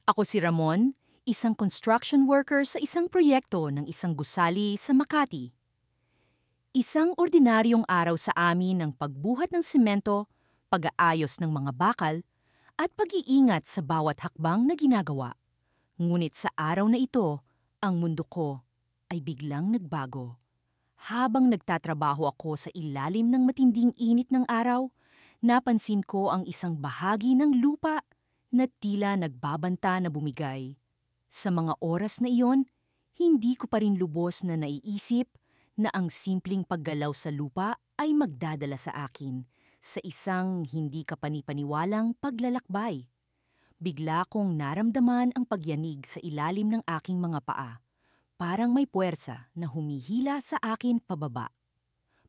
Ako si Ramon, isang construction worker sa isang proyekto ng isang gusali sa Makati. Isang ordinaryong araw sa amin ng pagbuhat ng semento, pag-aayos ng mga bakal, at pag-iingat sa bawat hakbang na ginagawa. Ngunit sa araw na ito, ang mundo ko ay biglang nagbago. Habang nagtatrabaho ako sa ilalim ng matinding init ng araw, napansin ko ang isang bahagi ng lupa na tila nagbabanta na bumigay. Sa mga oras na iyon, hindi ko pa rin lubos na naiisip na ang simpleng paggalaw sa lupa ay magdadala sa akin sa isang hindi kapanipaniwalang paglalakbay. Bigla kong naramdaman ang pagyanig sa ilalim ng aking mga paa. Parang may puwersa na humihila sa akin pababa.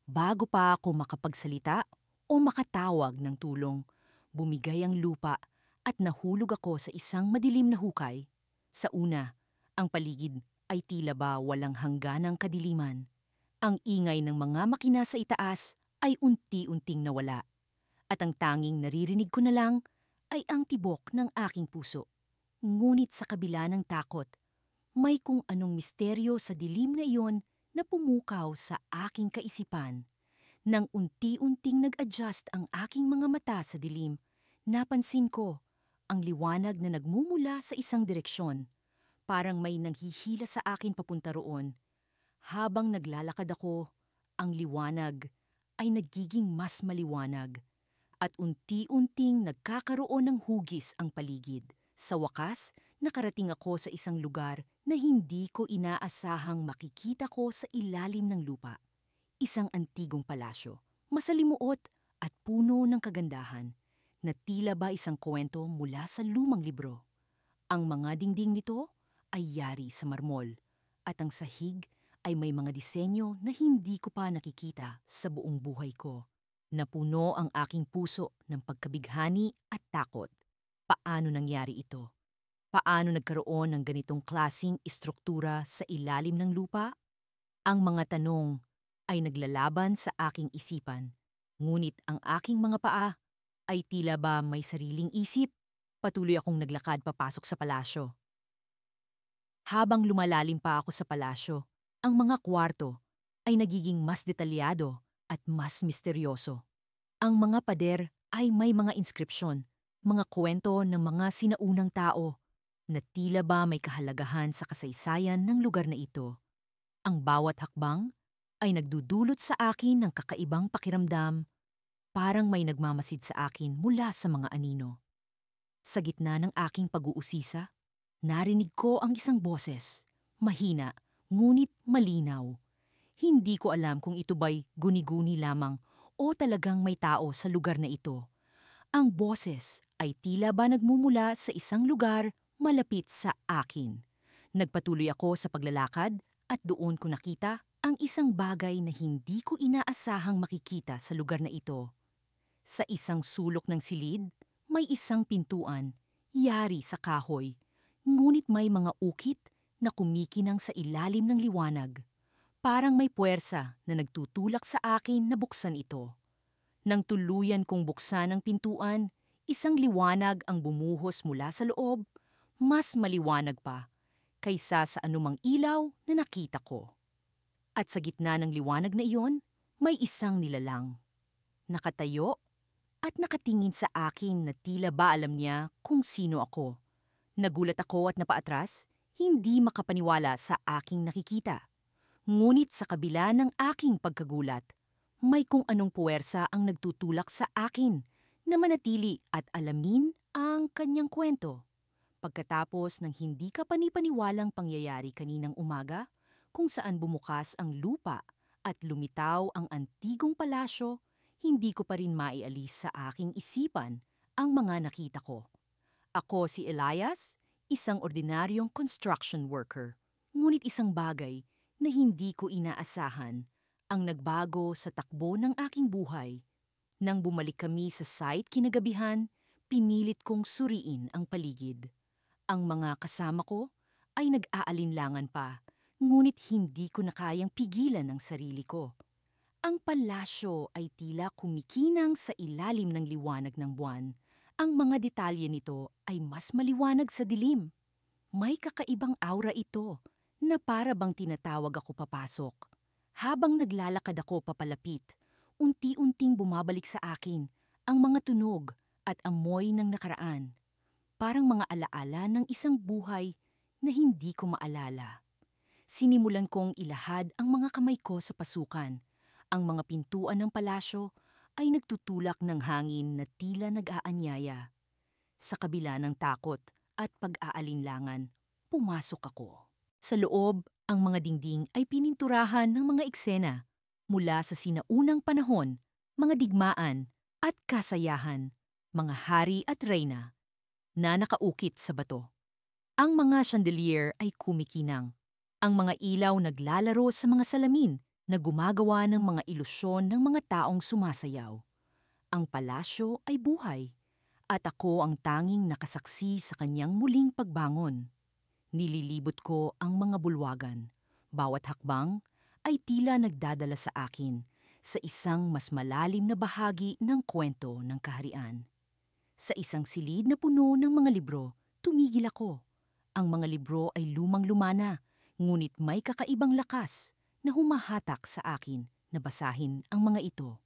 Bago pa ako makapagsalita o makatawag ng tulong, bumigay ang lupa at nahulog ako sa isang madilim na hukay. Sa una, ang paligid ay tila ba walang hangganang kadiliman. Ang ingay ng mga makina sa itaas ay unti-unting nawala. At ang tanging naririnig ko na lang ay ang tibok ng aking puso. Ngunit sa kabila ng takot, may kung anong misteryo sa dilim na iyon na pumukaw sa aking kaisipan. Nang unti-unting nag-adjust ang aking mga mata sa dilim, napansin ko ang liwanag na nagmumula sa isang direksyon. Parang may nanghihila sa akin papunta roon. Habang naglalakad ako, ang liwanag ay nagiging mas maliwanag at unti-unting nagkakaroon ng hugis ang paligid. Sa wakas, nakarating ako sa isang lugar na hindi ko inaasahang makikita ko sa ilalim ng lupa. Isang antigong palasyo, masalimuot at puno ng kagandahan, na tila ba isang kwento mula sa lumang libro. Ang mga dingding nito ay yari sa marmol at ang sahig ay may mga disenyo na hindi ko pa nakikita sa buong buhay ko. Napuno ang aking puso ng pagkabighani at takot. Paano nangyari ito? Paano nagkaroon ng ganitong klasing istruktura sa ilalim ng lupa? Ang mga tanong ay naglalaban sa aking isipan. Ngunit ang aking mga paa ay tila ba may sariling isip. Patuloy akong naglakad papasok sa palasyo. Habang lumalalim pa ako sa palasyo, ang mga kwarto ay nagiging mas detalyado at mas misteryoso. Ang mga pader ay may mga inskripsyon, mga kwento ng mga sinaunang tao na tila ba may kahalagahan sa kasaysayan ng lugar na ito. Ang bawat hakbang ay nagdudulot sa akin ng kakaibang pakiramdam, parang may nagmamasid sa akin mula sa mga anino. Sa gitna ng aking pag-uusisa, narinig ko ang isang boses, mahina ngunit malinaw. Hindi ko alam kung ito ba'y guni-guni lamang o talagang may tao sa lugar na ito. Ang boses ay tila ba nagmumula sa isang lugar malapit sa akin. Nagpatuloy ako sa paglalakad at doon ko nakita ang isang bagay na hindi ko inaasahang makikita sa lugar na ito. Sa isang sulok ng silid, may isang pintuan, yari sa kahoy, ngunit may mga ukit na kumikinang sa ilalim ng liwanag. Parang may puwersa na nagtutulak sa akin na buksan ito. Nang tuluyan kong buksan ang pintuan, isang liwanag ang bumuhos mula sa loob, mas maliwanag pa kaysa sa anumang ilaw na nakita ko. At sa gitna ng liwanag na iyon, may isang nilalang. Nakatayo at nakatingin sa akin na tila ba alam niya kung sino ako. Nagulat ako at napaatras, hindi makapaniwala sa aking nakikita. Ngunit sa kabila ng aking pagkagulat, may kung anong puwersa ang nagtutulak sa akin na manatili at alamin ang kanyang kwento. Pagkatapos ng hindi kapanipaniwalang pangyayari kaninang umaga, kung saan bumukas ang lupa at lumitaw ang antigong palasyo, hindi ko pa rin maialis sa aking isipan ang mga nakita ko. Ako si Elias, isang ordinaryong construction worker. Ngunit isang bagay na hindi ko inaasahan ang nagbago sa takbo ng aking buhay. Nang bumalik kami sa site kinagabihan, pinilit kong suriin ang paligid. Ang mga kasama ko ay nag-aalinlangan pa, ngunit hindi ko na kayang pigilan ang sarili ko. Ang palasyo ay tila kumikinang sa ilalim ng liwanag ng buwan Ang mga detalye nito ay mas maliwanag sa dilim. May kakaibang aura ito na para bang tinatawag ako papasok. Habang naglalakad ako papalapit, unti-unting bumabalik sa akin ang mga tunog at amoy ng nakaraan. Parang mga alaala ng isang buhay na hindi ko maalala. Sinimulan kong ilahad ang mga kamay ko sa pasukan. Ang mga pintuan ng palasyo ay nagtutulak ng hangin na tila nag-aanyaya. Sa kabila ng takot at pag-aalinlangan, pumasok ako. Sa loob, ang mga dingding ay pininturahan ng mga eksena mula sa sinaunang panahon, mga digmaan at kasayahan, mga hari at reyna na nakaukit sa bato. Ang mga chandelier ay kumikinang. Ang mga ilaw naglalaro sa mga salamin na gumagawa ng mga ilusyon ng mga taong sumasayaw. Ang palasyo ay buhay at ako ang tanging nakasaksi sa kanyang muling pagbangon. Nililibot ko ang mga bulwagan. Bawat hakbang ay tila nagdadala sa akin sa isang mas malalim na bahagi ng kwento ng kaharian. Sa isang silid na puno ng mga libro, tumigil ako. Ang mga libro ay lumang-luma na, ngunit may kakaibang lakas na humahatak sa akin na basahin ang mga ito.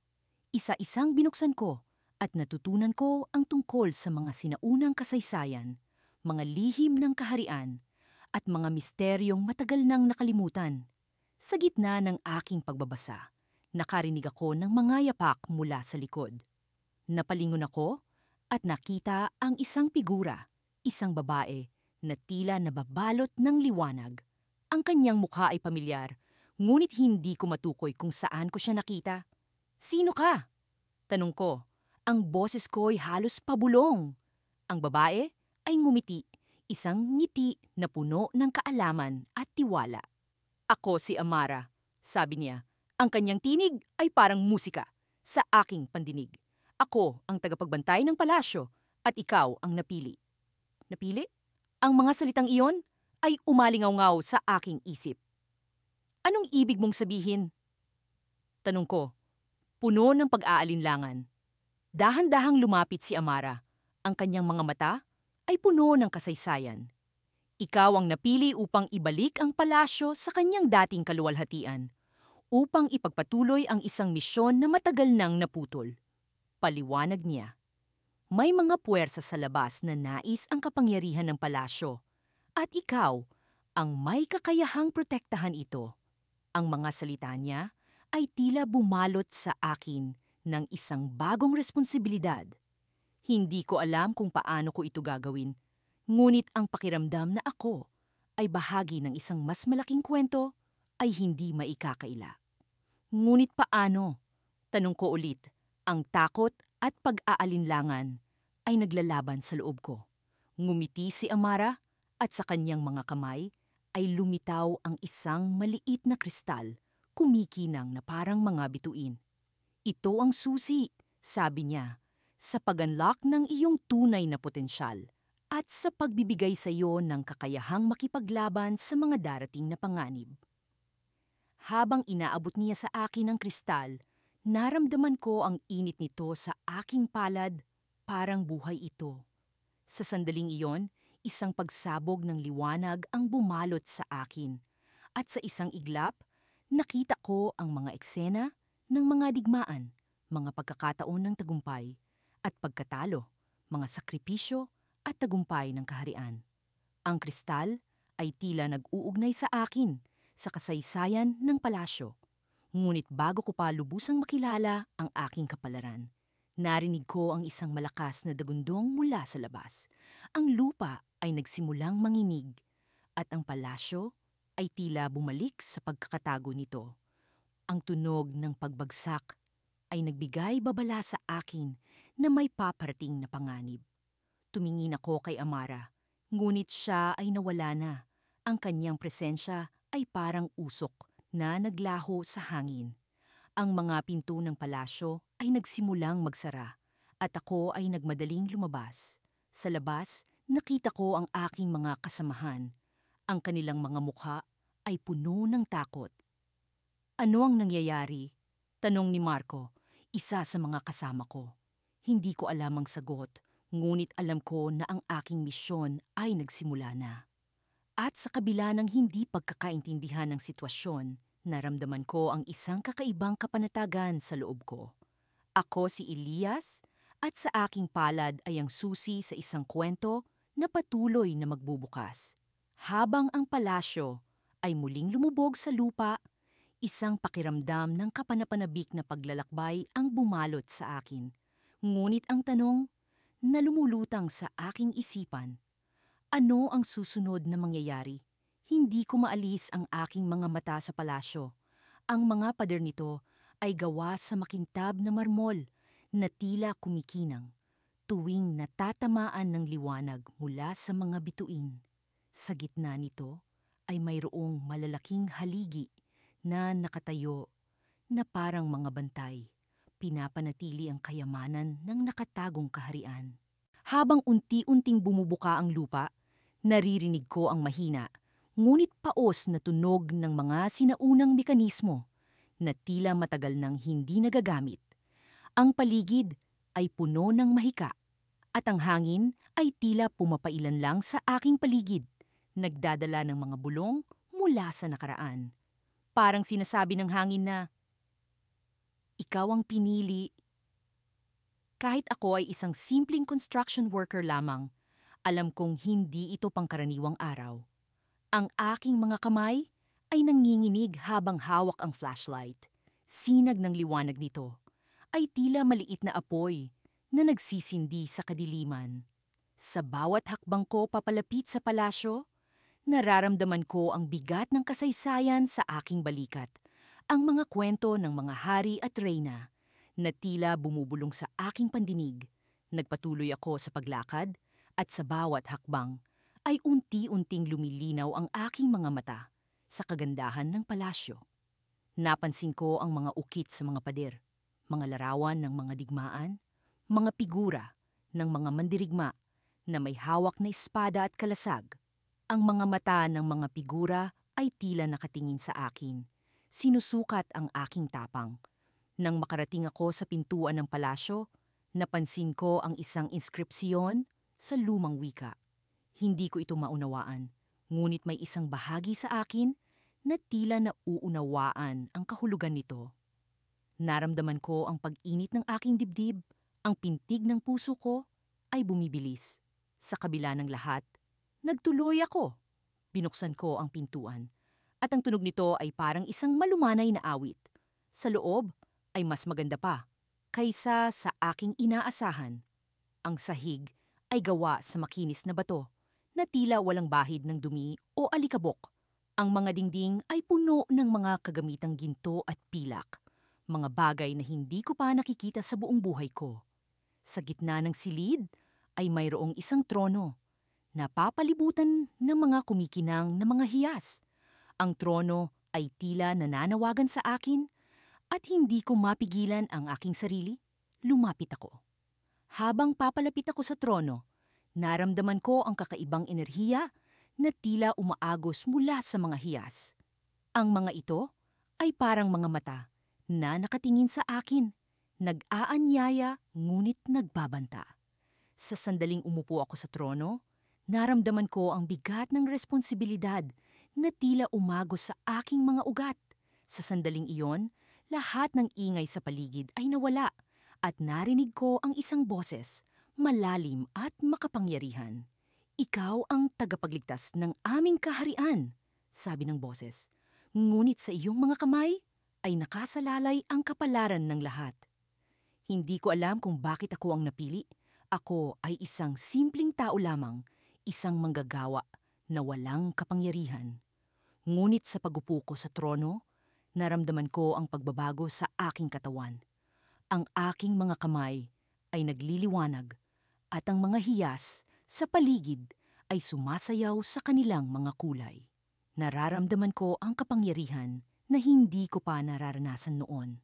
Isa-isang binuksan ko at natutunan ko ang tungkol sa mga sinaunang kasaysayan, mga lihim ng kaharian, at mga misteryong matagal nang nakalimutan. Sa gitna ng aking pagbabasa, nakarinig ako ng mga yapak mula sa likod. Napalingon ako at nakita ang isang figura, isang babae na tila nababalot ng liwanag. Ang kanyang mukha ay pamilyar, ngunit hindi ko matukoy kung saan ko siya nakita. "Sino ka?" tanong ko. Ang boses ko'y halos pabulong. Ang babae ay ngumiti, isang ngiti na puno ng kaalaman at tiwala. "Ako si Amara," sabi niya. "Ang kanyang tinig ay parang musika sa aking pandinig. Ako ang tagapagbantay ng palasyo at ikaw ang napili." Napili? Ang mga salitang iyon ay umalingaw-ngaw sa aking isip. "Anong ibig mong sabihin?" tanong ko, puno ng pag-aalinlangan. Dahan-dahang lumapit si Amara. Ang kanyang mga mata ay puno ng kasaysayan. "Ikaw ang napili upang ibalik ang palasyo sa kanyang dating kaluwalhatian, upang ipagpatuloy ang isang misyon na matagal nang naputol." Paliwanag niya. May mga puwersa sa labas na nais ang kapangyarihan ng palasyo, at ikaw ang may kakayahang protektahan ito. Ang mga salita niya ay tila bumalot sa akin ng isang bagong responsibilidad. Hindi ko alam kung paano ko ito gagawin, ngunit ang pakiramdam na ako ay bahagi ng isang mas malaking kwento ay hindi maikakaila. "Ngunit paano?" tanong ko ulit. Ang takot at pag-aalinlangan ay naglalaban sa loob ko. Ngumiti si Amara at sa kanyang mga kamay ay lumitaw ang isang maliit na kristal, kumikinang na parang mga bituin. "Ito ang susi," sabi niya, "sa pag-unlock ng iyong tunay na potensyal at sa pagbibigay sa iyo ng kakayahang makipaglaban sa mga darating na panganib." Habang inaabot niya sa akin ang kristal, naramdaman ko ang init nito sa aking palad, parang buhay ito. Sa sandaling iyon, isang pagsabog ng liwanag ang bumalot sa akin. At sa isang iglap, nakita ko ang mga eksena ng mga digmaan, mga pagkakataon ng tagumpay, at pagkatalo, mga sakripisyo at tagumpay ng kaharian. Ang kristal ay tila nag-uugnay sa akin sa kasaysayan ng palasyo. Ngunit bago ko pa lubusang makilala ang aking kapalaran, narinig ko ang isang malakas na dagundong mula sa labas. Ang lupa ay nagsimulang manginig at ang palasyo ay tila bumalik sa pagkakatago nito. Ang tunog ng pagbagsak ay nagbigay babala sa akin na may paparating na panganib. Tumingin ako kay Amara, ngunit siya ay nawala na. Ang kanyang presensya ay parang usok na naglaho sa hangin. Ang mga pinto ng palasyo ay nagsimulang magsara at ako ay nagmadaling lumabas. Sa labas, nakita ko ang aking mga kasamahan. Ang kanilang mga mukha ay puno ng takot. "Ano ang nangyayari?" tanong ni Marco, isa sa mga kasama ko. Hindi ko alam ang sagot, Ngunit alam ko na ang aking misyon ay nagsimula na. At sa kabila ng hindi pagkakaintindihan ng sitwasyon, naramdaman ko ang isang kakaibang kapanatagan sa loob ko. Ako si Elias at sa aking palad ay ang susi sa isang kwento na patuloy na magbubukas. Habang ang palasyo ay muling lumubog sa lupa, isang pakiramdam ng kapanapanabik na paglalakbay ang bumalot sa akin. Ngunit ang tanong na lumulutang sa aking isipan, ano ang susunod na mangyayari? Hindi ko maalis ang aking mga mata sa palasyo. Ang mga pader nito ay gawa sa makintab na marmol na tila kumikinang tuwing natatamaan ng liwanag mula sa mga bituin. Sa gitna nito ay mayroong malalaking haligi na nakatayo na parang mga bantay. Pinapanatili ang kayamanan ng nakatagong kaharian. Habang unti-unting bumubuka ang lupa, naririnig ko ang mahina, ngunit paos na tunog ng mga sinaunang mekanismo na tila matagal nang hindi nagagamit. Ang paligid ay puno ng mahika at ang hangin ay tila pumapailan lang sa aking paligid, nagdadala ng mga bulong mula sa nakaraan. Parang sinasabi ng hangin na, "Ikaw ang pinili." Kahit ako ay isang simpleng construction worker lamang, alam kong hindi ito pangkaraniwang araw. Ang aking mga kamay ay nanginginig habang hawak ang flashlight. Sinag ng liwanag nito ay tila maliit na apoy na nagsisindi sa kadiliman. Sa bawat hakbang ko papalapit sa palasyo, nararamdaman ko ang bigat ng kasaysayan sa aking balikat. Ang mga kwento ng mga hari at reyna na tila bumubulong sa aking pandinig. Nagpatuloy ako sa paglakad at sa bawat hakbang ay unti-unting lumilinaw ang aking mga mata sa kagandahan ng palasyo. Napansin ko ang mga ukit sa mga pader, mga larawan ng mga digmaan, mga figura ng mga mandirigma na may hawak na espada at kalasag. Ang mga mata ng mga figura ay tila nakatingin sa akin. Sinusukat ang aking tapang. Nang makarating ako sa pintuan ng palasyo, napansin ko ang isang inskripsyon sa lumang wika. Hindi ko ito maunawaan, ngunit may isang bahagi sa akin na tila nauunawaan ang kahulugan nito. Naramdaman ko ang pag-init ng aking dibdib, ang pintig ng puso ko ay bumibilis. Sa kabila ng lahat, nagtuloy ako. Binuksan ko ang pintuan, at ang tunog nito ay parang isang malumanay na awit. Sa loob ay mas maganda pa kaysa sa aking inaasahan. Ang sahig ay gawa sa makinis na bato na tila walang bahid ng dumi o alikabok. Ang mga dingding ay puno ng mga kagamitang ginto at pilak, mga bagay na hindi ko pa nakikita sa buong buhay ko. Sa gitna ng silid ay mayroong isang trono na papalibutan ng mga kumikinang na mga hiyas. Ang trono ay tila nananawagan sa akin at hindi ko mapigilan ang aking sarili. Lumapit ako. Habang papalapit ako sa trono, naramdaman ko ang kakaibang enerhiya na tila umaagos mula sa mga hiyas. Ang mga ito ay parang mga mata na nakatingin sa akin, nag-aanyaya ngunit nagbabanta. Sa sandaling umupo ako sa trono, naramdaman ko ang bigat ng responsibilidad na tila umagos sa aking mga ugat. Sa sandaling iyon, lahat ng ingay sa paligid ay nawala at narinig ko ang isang boses, malalim at makapangyarihan. "Ikaw ang tagapagligtas ng aming kaharian," sabi ng boses. "Ngunit sa iyong mga kamay ay nakasalalay ang kapalaran ng lahat." Hindi ko alam kung bakit ako ang napili. Ako ay isang simpleng tao lamang, isang manggagawa na walang kapangyarihan. Ngunit sa pagupo ko sa trono, naramdaman ko ang pagbabago sa aking katawan. Ang aking mga kamay ay nagliliwanag at ang mga hiyas sa paligid ay sumasayaw sa kanilang mga kulay. Nararamdaman ko ang kapangyarihan na hindi ko pa nararanasan noon.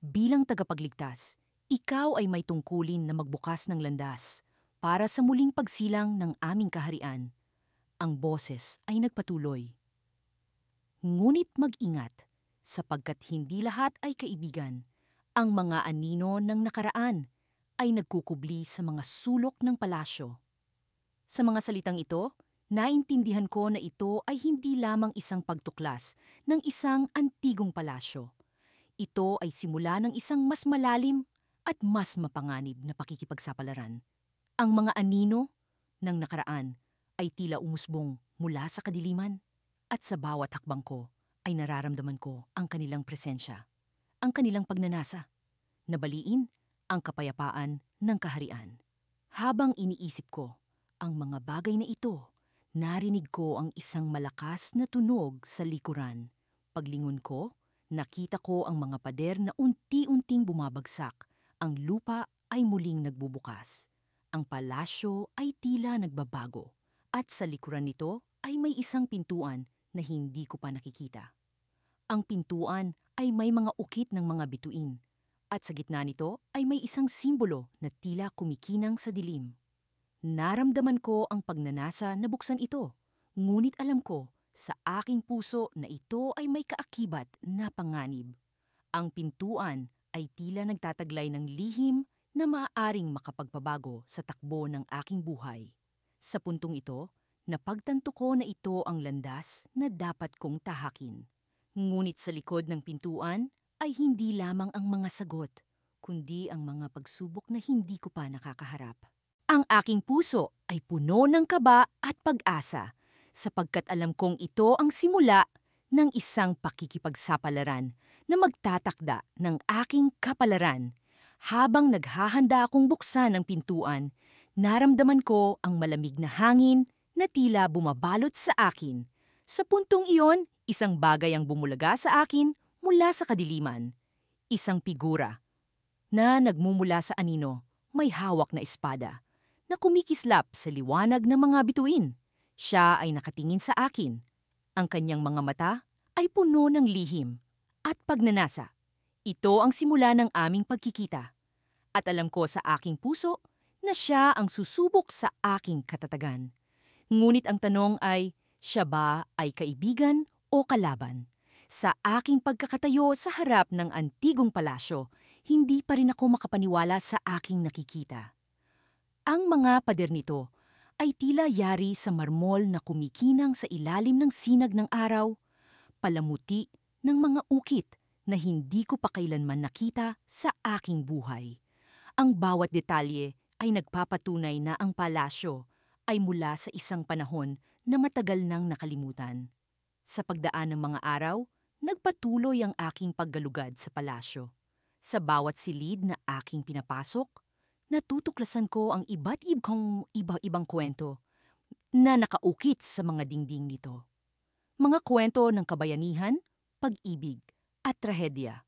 Bilang tagapagligtas, ikaw ay may tungkulin na magbukas ng landas para sa muling pagsilang ng aming kaharian. Ang boses ay nagpatuloy. Ngunit mag-ingat, sapagkat hindi lahat ay kaibigan. Ang mga anino ng nakaraan ay nagkukubli sa mga sulok ng palasyo. Sa mga salitang ito, naintindihan ko na ito ay hindi lamang isang pagtuklas ng isang antigong palasyo. Ito ay simula ng isang mas malalim at mas mapanganib na pakikipagsapalaran. Ang mga anino ng nakaraan ay tila umusbong mula sa kadiliman at sa bawat hakbang ko ay nararamdaman ko ang kanilang presensya, ang kanilang pagnanasa, nabaliin ang kapayapaan ng kaharian. Habang iniisip ko ang mga bagay na ito, narinig ko ang isang malakas na tunog sa likuran. Paglingon ko, nakita ko ang mga pader na unti-unting bumabagsak. Ang lupa ay muling nagbubukas. Ang palasyo ay tila nagbabago. At sa likuran nito ay may isang pintuan na hindi ko pa nakikita. Ang pintuan ay may mga ukit ng mga bituin. At sa gitna nito ay may isang simbolo na tila kumikinang sa dilim. Naramdaman ko ang pagnanasa na buksan ito, ngunit alam ko sa aking puso na ito ay may kaakibat na panganib. Ang pintuan ay tila nagtataglay ng lihim na maaaring makapagpabago sa takbo ng aking buhay. Sa puntong ito, napagtanto ko na ito ang landas na dapat kong tahakin. Ngunit sa likod ng pintuan ay hindi lamang ang mga sagot, kundi ang mga pagsubok na hindi ko pa nakakaharap. Ang aking puso ay puno ng kaba at pag-asa, sapagkat alam kong ito ang simula ng isang pakikipagsapalaran na magtatakda ng aking kapalaran. Habang naghahanda akong buksan ang pintuan, naramdaman ko ang malamig na hangin na tila bumabalot sa akin. Sa puntong iyon, isang bagay ang bumulaga sa akin mula sa kadiliman. Isang figura na nagmumula sa anino, may hawak na espada, na kumikislap sa liwanag ng mga bituin. Siya ay nakatingin sa akin. Ang kanyang mga mata ay puno ng lihim at pagnanasa. Ito ang simula ng aming pagkikita. At alam ko sa aking puso na siya ang susubok sa aking katatagan. Ngunit ang tanong ay, siya ba ay kaibigan o kalaban? Sa aking pagkakatayo sa harap ng antigong palasyo, hindi pa rin ako makapaniwala sa aking nakikita. Ang mga pader nito ay tila yari sa marmol na kumikinang sa ilalim ng sinag ng araw, palamuti ng mga ukit na hindi ko pa kailanman nakita sa aking buhay. Ang bawat detalye ay nagpapatunay na ang palasyo ay mula sa isang panahon na matagal nang nakalimutan. Sa pagdaan ng mga araw, nagpatuloy ang aking paggalugad sa palasyo. Sa bawat silid na aking pinapasok, natutuklasan ko ang iba-ibang kwento na nakaukit sa mga dingding nito. Mga kwento ng kabayanihan, pag-ibig, at trahedya.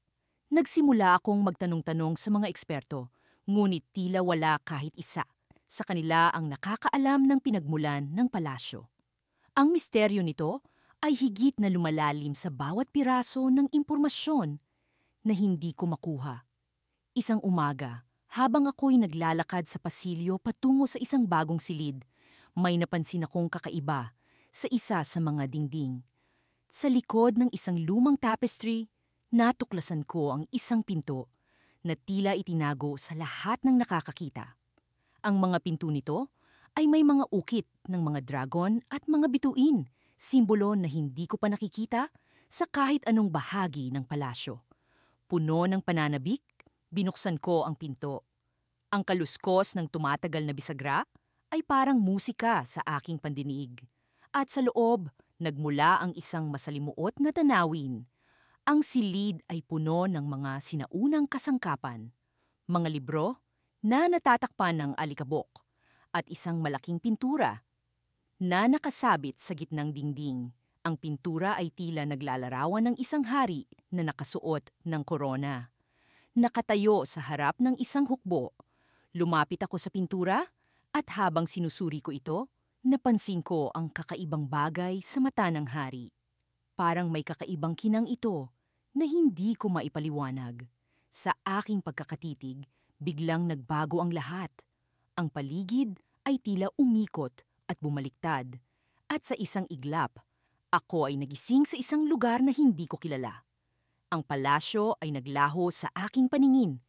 Nagsimula akong magtanong-tanong sa mga eksperto, ngunit tila wala kahit isa sa kanila ang nakakaalam ng pinagmulan ng palasyo. Ang misteryo nito ay higit na lumalalim sa bawat piraso ng impormasyon na hindi ko makuha. Isang umaga, habang ako'y naglalakad sa pasilyo patungo sa isang bagong silid, may napansin akong kakaiba sa isa sa mga dingding. Sa likod ng isang lumang tapestry, natuklasan ko ang isang pinto na tila itinago sa lahat ng nakakakita. Ang mga pinto nito ay may mga ukit ng mga dragon at mga bituin, simbolo na hindi ko pa nakikita sa kahit anong bahagi ng palasyo. Puno ng pananabik, binuksan ko ang pinto. Ang kaluskos ng tumatagal na bisagra ay parang musika sa aking pandinig. At sa loob, nagmula ang isang masalimuot na tanawin. Ang silid ay puno ng mga sinaunang kasangkapan, mga libro na natatakpan ng alikabok, at isang malaking pintura na nakasabit sa gitnang dingding. Ang pintura ay tila naglalarawan ng isang hari na nakasuot ng korona. Nakatayo sa harap ng isang hukbo. Lumapit ako sa pintura at habang sinusuri ko ito, napansin ko ang kakaibang bagay sa mata ng hari. Parang may kakaibang kinang ito na hindi ko maipaliwanag. Sa aking pagkakatitig, biglang nagbago ang lahat. Ang paligid ay tila umikot at bumaliktad. At sa isang iglap, ako ay nagising sa isang lugar na hindi ko kilala. Ang palasyo ay naglaho sa aking paningin.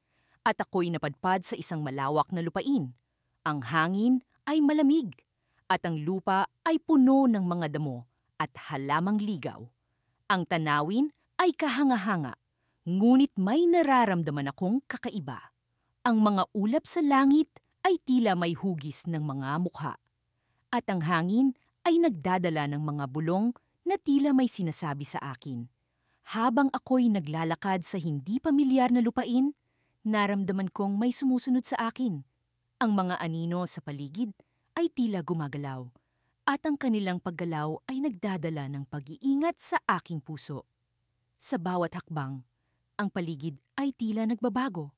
At ako'y napadpad sa isang malawak na lupain. Ang hangin ay malamig, at ang lupa ay puno ng mga damo at halamang ligaw. Ang tanawin ay kahanga-hanga, ngunit may nararamdaman akong kakaiba. Ang mga ulap sa langit ay tila may hugis ng mga mukha. At ang hangin ay nagdadala ng mga bulong na tila may sinasabi sa akin. Habang ako'y naglalakad sa hindi pamilyar na lupain, naramdaman kong may sumusunod sa akin. Ang mga anino sa paligid ay tila gumagalaw, at ang kanilang paggalaw ay nagdadala ng pag-iingat sa aking puso. Sa bawat hakbang, ang paligid ay tila nagbabago,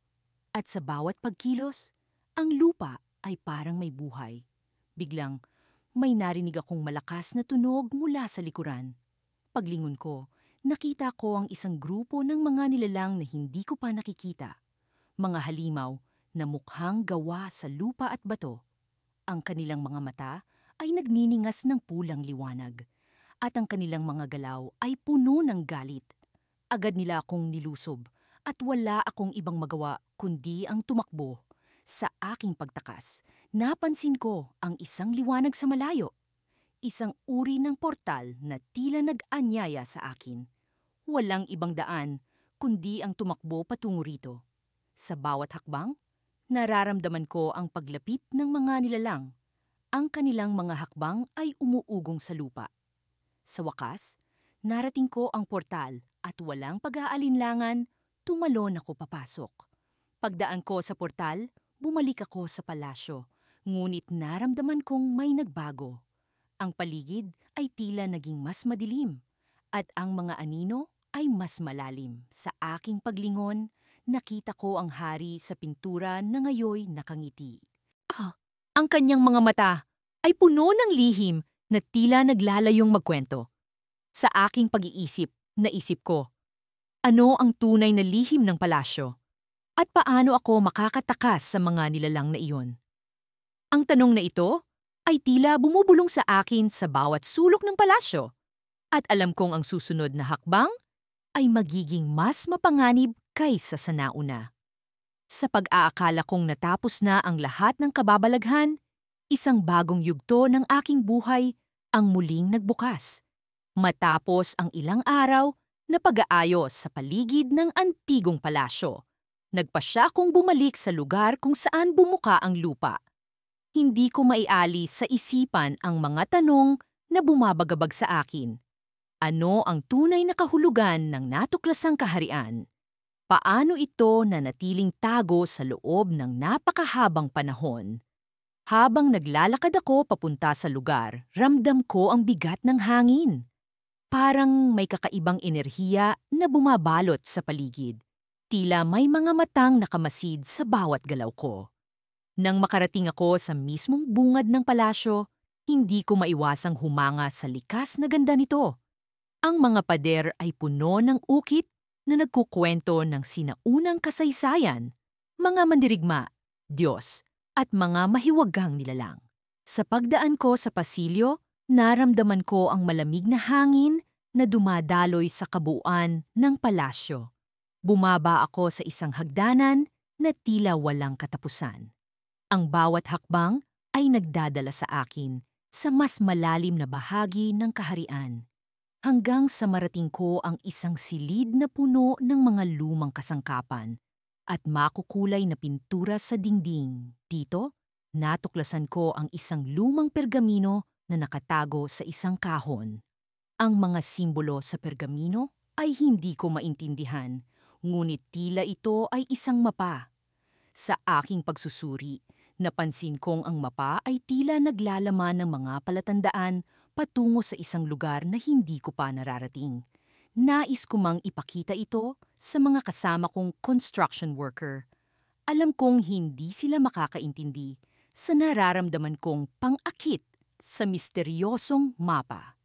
at sa bawat pagkilos, ang lupa ay parang may buhay. Biglang, may narinig akong malakas na tunog mula sa likuran. Paglingon ko, nakita ko ang isang grupo ng mga nilalang na hindi ko pa nakikita. Mga halimaw na mukhang gawa sa lupa at bato. Ang kanilang mga mata ay nagniningas ng pulang liwanag, at ang kanilang mga galaw ay puno ng galit. Agad nila akong nilusob, at wala akong ibang magawa kundi ang tumakbo. Sa aking pagtakas, napansin ko ang isang liwanag sa malayo. Isang uri ng portal na tila nag-anyaya sa akin. Walang ibang daan, kundi ang tumakbo patungo rito. Sa bawat hakbang, nararamdaman ko ang paglapit ng mga nilalang. Ang kanilang mga hakbang ay umuugong sa lupa. Sa wakas, narating ko ang portal at walang pag-aalinlangan, tumalon ako papasok. Pagdaan ko sa portal, bumalik ako sa palasyo, ngunit naramdaman kong may nagbago. Ang paligid ay tila naging mas madilim, at ang mga anino ay mas malalim. Sa aking paglingon, nakita ko ang hari sa pintura na ngayoy nakangiti. Ang kanyang mga mata ay puno ng lihim na tila naglalayong magkwento. Sa aking pag-iisip, naisip ko, ano ang tunay na lihim ng palasyo? At paano ako makakatakas sa mga nilalang na iyon? Ang tanong na ito ay tila bumubulong sa akin sa bawat sulok ng palasyo. At alam kong ang susunod na hakbang ay magiging mas mapanganib kaysa sa nauna. Sa pag-aakala kong natapos na ang lahat ng kababalaghan, isang bagong yugto ng aking buhay ang muling nagbukas. Matapos ang ilang araw na pag-aayos sa paligid ng antigong palasyo, nagpasya kong bumalik sa lugar kung saan bumuka ang lupa. Hindi ko maialis sa isipan ang mga tanong na bumabagabag sa akin. Ano ang tunay na kahulugan ng natuklasang kaharian? Paano ito nanatiling tago sa loob ng napakahabang panahon? Habang naglalakad ako papunta sa lugar, ramdam ko ang bigat ng hangin. Parang may kakaibang enerhiya na bumabalot sa paligid. Tila may mga matang nakamasid sa bawat galaw ko. Nang makarating ako sa mismong bungad ng palasyo, hindi ko maiwasang humanga sa likas na ganda nito. Ang mga pader ay puno ng ukit na nagkukwento ng sinaunang kasaysayan, mga mandirigma, Diyos, at mga mahiwagang nilalang. Sa pagdaan ko sa pasilyo, naramdaman ko ang malamig na hangin na dumadaloy sa kabuuan ng palasyo. Bumaba ako sa isang hagdanan na tila walang katapusan. Ang bawat hakbang ay nagdadala sa akin sa mas malalim na bahagi ng kaharian. Hanggang sa marating ko ang isang silid na puno ng mga lumang kasangkapan at makukulay na pintura sa dingding. Dito, natuklasan ko ang isang lumang pergamino na nakatago sa isang kahon. Ang mga simbolo sa pergamino ay hindi ko maintindihan, ngunit tila ito ay isang mapa. Sa aking pagsusuri, napansin kong ang mapa ay tila naglalaman ng mga palatandaan patungo sa isang lugar na hindi ko pa nararating. Nais ko mang ipakita ito sa mga kasama kong construction worker. Alam kong hindi sila makakaintindi sa nararamdaman kong pang-akit sa misteryosong mapa.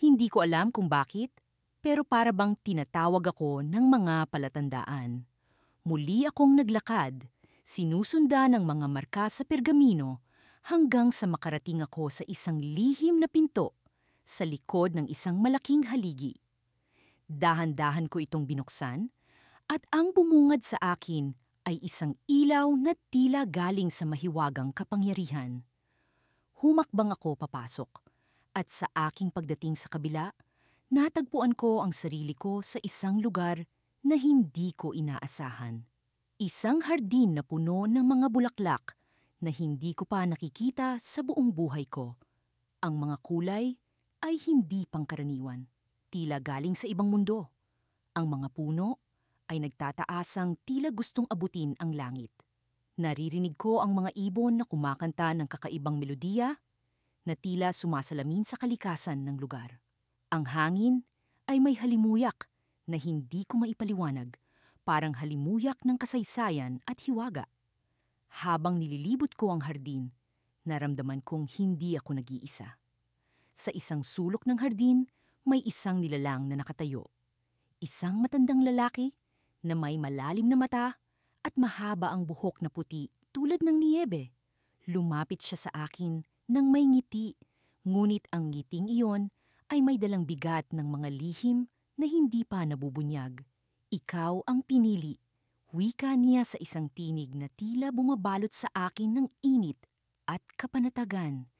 Hindi ko alam kung bakit, pero para bang tinatawag ako ng mga palatandaan. Muli akong naglakad, sinusundan ng mga marka sa pergamino hanggang sa makarating ako sa isang lihim na pinto sa likod ng isang malaking haligi. Dahan-dahan ko itong binuksan at ang bumungad sa akin ay isang ilaw na tila galing sa mahiwagang kapangyarihan. Humakbang ako papasok, at sa aking pagdating sa kabila, natagpuan ko ang sarili ko sa isang lugar na hindi ko inaasahan. Isang hardin na puno ng mga bulaklak na hindi ko pa nakikita sa buong buhay ko. Ang mga kulay ay hindi pangkaraniwan, tila galing sa ibang mundo. Ang mga puno ay nagtataasang tila gustong abutin ang langit. Naririnig ko ang mga ibon na kumakanta ng kakaibang melodiya na tila sumasalamin sa kalikasan ng lugar. Ang hangin ay may halimuyak na hindi ko maipaliwanag, parang halimuyak ng kasaysayan at hiwaga. Habang nililibot ko ang hardin, naramdaman kong hindi ako nag-iisa. Sa isang sulok ng hardin, may isang nilalang na nakatayo. Isang matandang lalaki na may malalim na mata at mahaba ang buhok na puti tulad ng niyebe. Lumapit siya sa akin nang may ngiti, ngunit ang ngiting iyon ay may dalang bigat ng mga lihim na hindi pa nabubunyag. Ikaw ang pinili, wika niya sa isang tinig na tila bumabalot sa akin ng init at kapanatagan.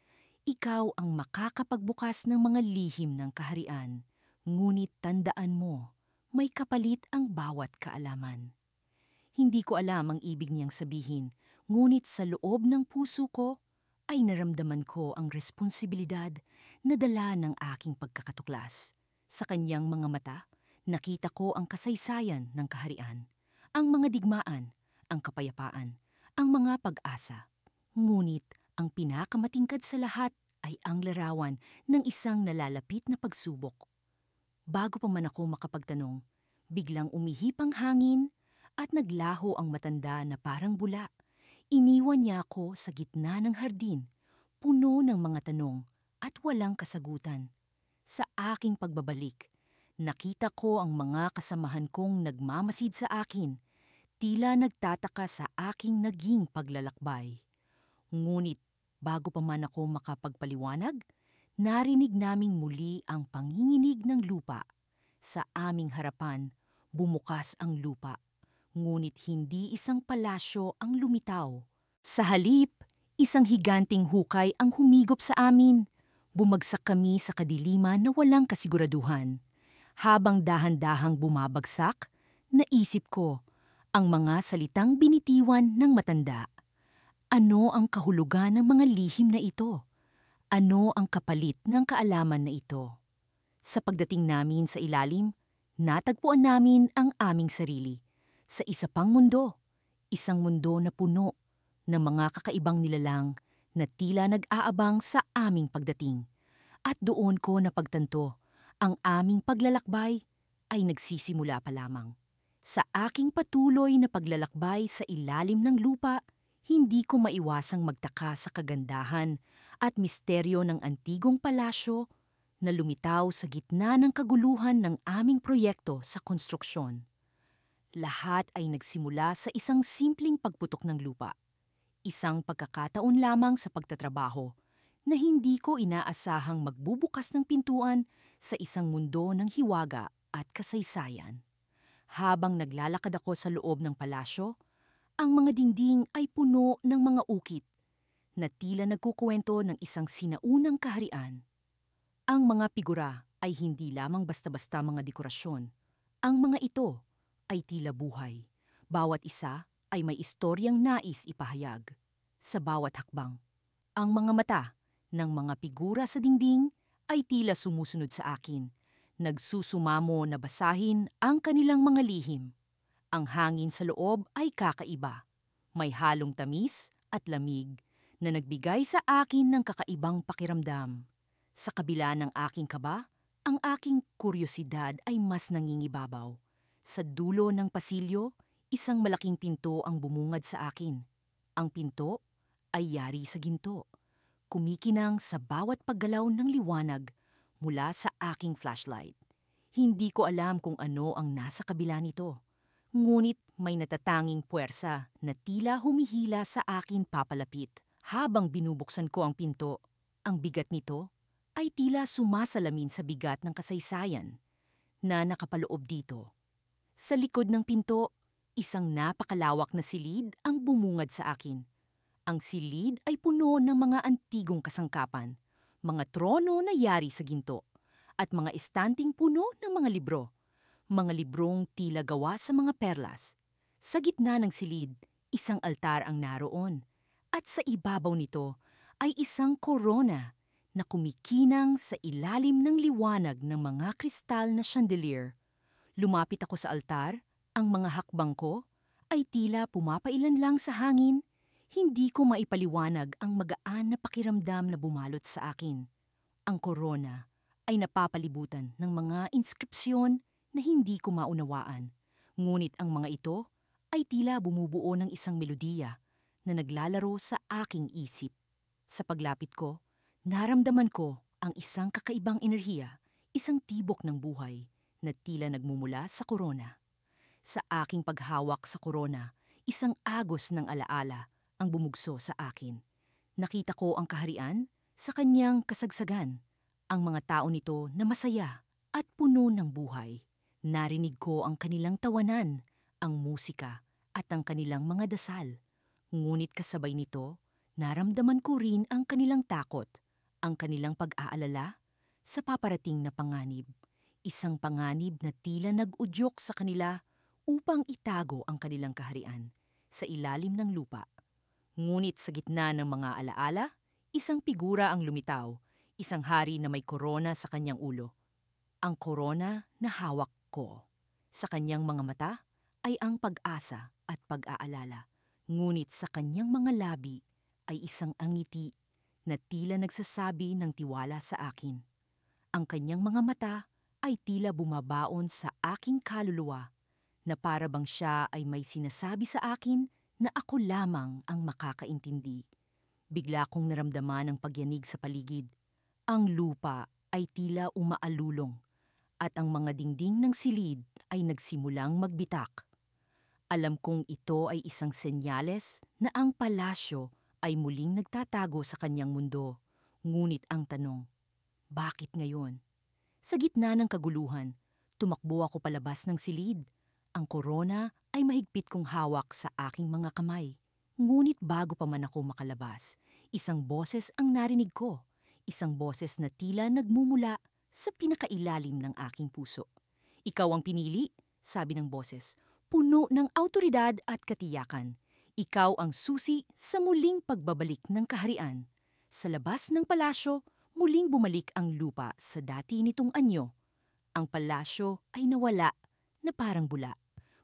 Ikaw ang makakapagbukas ng mga lihim ng kaharian, ngunit tandaan mo, may kapalit ang bawat kaalaman. Hindi ko alam ang ibig niyang sabihin, ngunit sa loob ng puso ko ay naramdaman ko ang responsibilidad na dala ng aking pagkakatuklas. Sa kanyang mga mata, nakita ko ang kasaysayan ng kaharian, ang mga digmaan, ang kapayapaan, ang mga pag-asa. Ngunit ang pinakamatingkad sa lahat ay ang larawan ng isang nalalapit na pagsubok. Bago pa man ako makapagtanong, biglang umihip ang hangin at naglaho ang matanda na parang bula. Iniwan niya ako sa gitna ng hardin, puno ng mga tanong at walang kasagutan. Sa aking pagbabalik, nakita ko ang mga kasamahan kong nagmamasid sa akin, tila nagtataka sa aking naging paglalakbay. Ngunit bago pa man ako makapagpaliwanag, narinig naming muli ang panginginig ng lupa. Sa aming harapan, bumukas ang lupa. Ngunit hindi isang palasyo ang lumitaw. Sa halip, isang higanting hukay ang humigop sa amin. Bumagsak kami sa kadiliman na walang kasiguraduhan. Habang dahan-dahang bumabagsak, naisip ko ang mga salitang binitiwan ng matanda. Ano ang kahulugan ng mga lihim na ito? Ano ang kapalit ng kaalaman na ito? Sa pagdating namin sa ilalim, natagpuan namin ang aming sarili. Sa isa pang mundo, isang mundo na puno ng mga kakaibang nilalang na tila nag-aabang sa aming pagdating. At doon ko napagtanto, ang aming paglalakbay ay nagsisimula pa lamang. Sa aking patuloy na paglalakbay sa ilalim ng lupa, hindi ko maiwasang magtaka sa kagandahan at misteryo ng antigong palasyo na lumitaw sa gitna ng kaguluhan ng aming proyekto sa konstruksyon. Lahat ay nagsimula sa isang simpleng pagputok ng lupa. Isang pagkakataon lamang sa pagtatrabaho na hindi ko inaasahang magbubukas ng pintuan sa isang mundo ng hiwaga at kasaysayan. Habang naglalakad ako sa loob ng palasyo, ang mga dingding ay puno ng mga ukit na tila nagkukuwento ng isang sinaunang kaharian. Ang mga figura ay hindi lamang basta-basta mga dekorasyon. Ang mga ito ay tila buhay. Bawat isa ay may istoryang nais ipahayag. Sa bawat hakbang, ang mga mata ng mga figura sa dingding ay tila sumusunod sa akin, nagsusumamo na basahin ang kanilang mga lihim. Ang hangin sa loob ay kakaiba. May halong tamis at lamig na nagbigay sa akin ng kakaibang pakiramdam. Sa kabila ng aking kaba, ang aking kuryosidad ay mas nangingibabaw. Sa dulo ng pasilyo, isang malaking pinto ang bumungad sa akin. Ang pinto ay yari sa ginto, kumikinang sa bawat paggalaw ng liwanag mula sa aking flashlight. Hindi ko alam kung ano ang nasa kabila nito, ngunit may natatanging puwersa na tila humihila sa akin papalapit. Habang binubuksan ko ang pinto, ang bigat nito ay tila sumasalamin sa bigat ng kasaysayan na nakapaloob dito. Sa likod ng pinto, Isang napakalawak na silid ang bumungad sa akin. Ang silid ay puno ng mga antigong kasangkapan, mga trono na yari sa ginto, at mga estanting puno ng mga libro. Mga librong tila gawa sa mga perlas. Sa gitna ng silid, isang altar ang naroon. At sa ibabaw nito ay isang korona na kumikinang sa ilalim ng liwanag ng mga kristal na chandelier. Lumapit ako sa altar, ang mga hakbang ko ay tila pumapailan lang sa hangin. Hindi ko maipaliwanag ang magaan na pakiramdam na bumalot sa akin. Ang korona ay napapalibutan ng mga inskripsyon na hindi ko maunawaan. Ngunit ang mga ito ay tila bumubuo ng isang melodiya na naglalaro sa aking isip. Sa paglapit ko, naramdaman ko ang isang kakaibang enerhiya, isang tibok ng buhay na tila nagmumula sa korona. Sa aking paghawak sa korona, isang agos ng alaala ang bumugso sa akin. Nakita ko ang kaharian sa kanyang kasagsagan, ang mga tao nito na masaya at puno ng buhay. Narinig ko ang kanilang tawanan, ang musika at ang kanilang mga dasal. Ngunit kasabay nito, naramdaman ko rin ang kanilang takot, ang kanilang pag-aalala sa paparating na panganib. Isang panganib na tila nag-udyok sa kanila upang itago ang kanilang kaharian sa ilalim ng lupa. Ngunit sa gitna ng mga alaala, isang figura ang lumitaw, isang hari na may korona sa kanyang ulo. Ang korona na hawak ko. Sa kanyang mga mata ay ang pag-asa at pag-aalala. Ngunit sa kanyang mga labi ay isang angiti na tila nagsasabi ng tiwala sa akin. Ang kanyang mga mata ay tila bumabaon sa aking kaluluwa na para bang siya ay may sinasabi sa akin na ako lamang ang makakaintindi. Bigla kong naramdaman ang pagyanig sa paligid. Ang lupa ay tila umaalulong at ang mga dingding ng silid ay nagsimulang magbitak. Alam kong ito ay isang senyales na ang palasyo ay muling nagtatago sa kanyang mundo. Ngunit ang tanong, bakit ngayon? Sa gitna ng kaguluhan, tumakbo ako palabas ng silid. Ang korona ay mahigpit kong hawak sa aking mga kamay. Ngunit bago pa man ako makalabas, isang boses ang narinig ko. Isang boses na tila nagmumula sa pinakailalim ng aking puso. Ikaw ang pinili, sabi ng boses, puno ng awtoridad at katiyakan. Ikaw ang susi sa muling pagbabalik ng kaharian. Sa labas ng palasyo, muling bumalik ang lupa sa dati nitong anyo. Ang palasyo ay nawala na parang bula.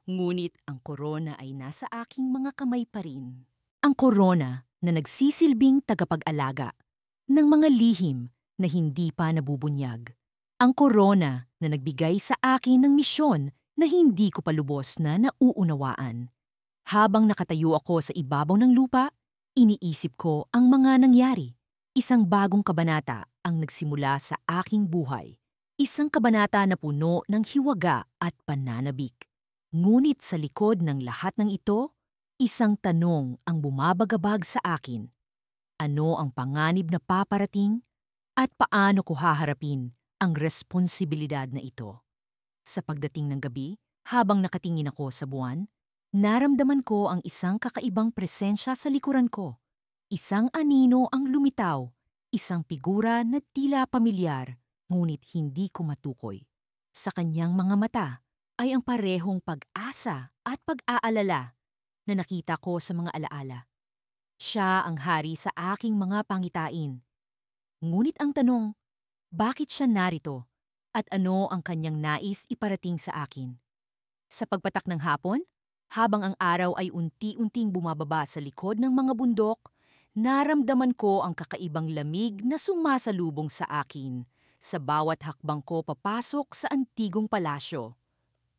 Ngunit ang korona ay nasa aking mga kamay pa rin. Ang korona na nagsisilbing tagapag-alaga ng mga lihim na hindi pa nabubunyag. Ang korona na nagbigay sa akin ng misyon na hindi ko pa lubos na nauunawaan. Habang nakatayo ako sa ibabaw ng lupa, iniisip ko ang mga nangyari. Isang bagong kabanata ang nagsimula sa aking buhay. Isang kabanata na puno ng hiwaga at pananabik. Ngunit sa likod ng lahat ng ito, isang tanong ang bumabagabag sa akin. Ano ang panganib na paparating at paano ko haharapin ang responsibilidad na ito? Sa pagdating ng gabi, habang nakatingin ako sa buwan, naramdaman ko ang isang kakaibang presensya sa likuran ko. Isang anino ang lumitaw, isang figura na tila pamilyar, ngunit hindi ko matukoy. Sa kanyang mga mata ay ang parehong pag-asa at pag-aalala na nakita ko sa mga alaala. Siya ang hari sa aking mga pangitain. Ngunit ang tanong, bakit siya narito at ano ang kanyang nais iparating sa akin? Sa pagpatak ng hapon, habang ang araw ay unti-unting bumababa sa likod ng mga bundok, naramdaman ko ang kakaibang lamig na sumasalubong sa akin sa bawat hakbang ko papasok sa antigong palasyo.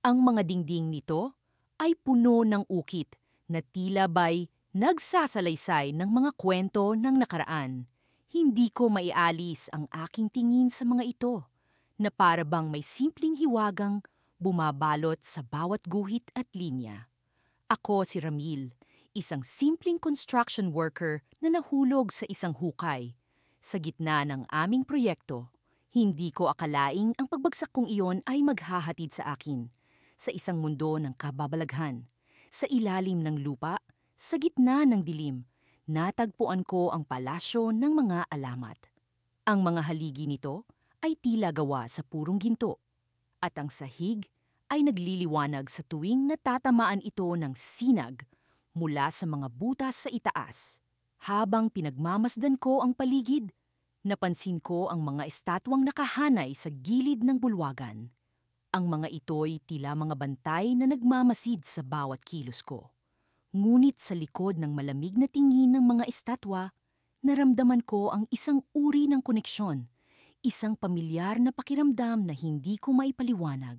Ang mga dingding nito ay puno ng ukit na tila ba'y nagsasalaysay ng mga kwento ng nakaraan. Hindi ko maialis ang aking tingin sa mga ito na para bang may simpleng hiwagang bumabalot sa bawat guhit at linya. Ako si Ramil, isang simpleng construction worker na nahulog sa isang hukay. Sa gitna ng aming proyekto, hindi ko akalaing ang pagbagsak kong iyon ay maghahatid sa akin sa isang mundo ng kababalaghan, Sa ilalim ng lupa, sa gitna ng dilim, natagpuan ko ang palasyo ng mga alamat. Ang mga haligi nito ay tila gawa sa purong ginto, at ang sahig ay nagliliwanag sa tuwing natatamaan ito ng sinag mula sa mga butas sa itaas. Habang pinagmamasdan ko ang paligid, napansin ko ang mga estatwang nakahanay sa gilid ng bulwagan. Ang mga ito'y tila mga bantay na nagmamasid sa bawat kilos ko. Ngunit sa likod ng malamig na tingin ng mga estatwa, naramdaman ko ang isang uri ng koneksyon, isang pamilyar na pakiramdam na hindi ko maipaliwanag.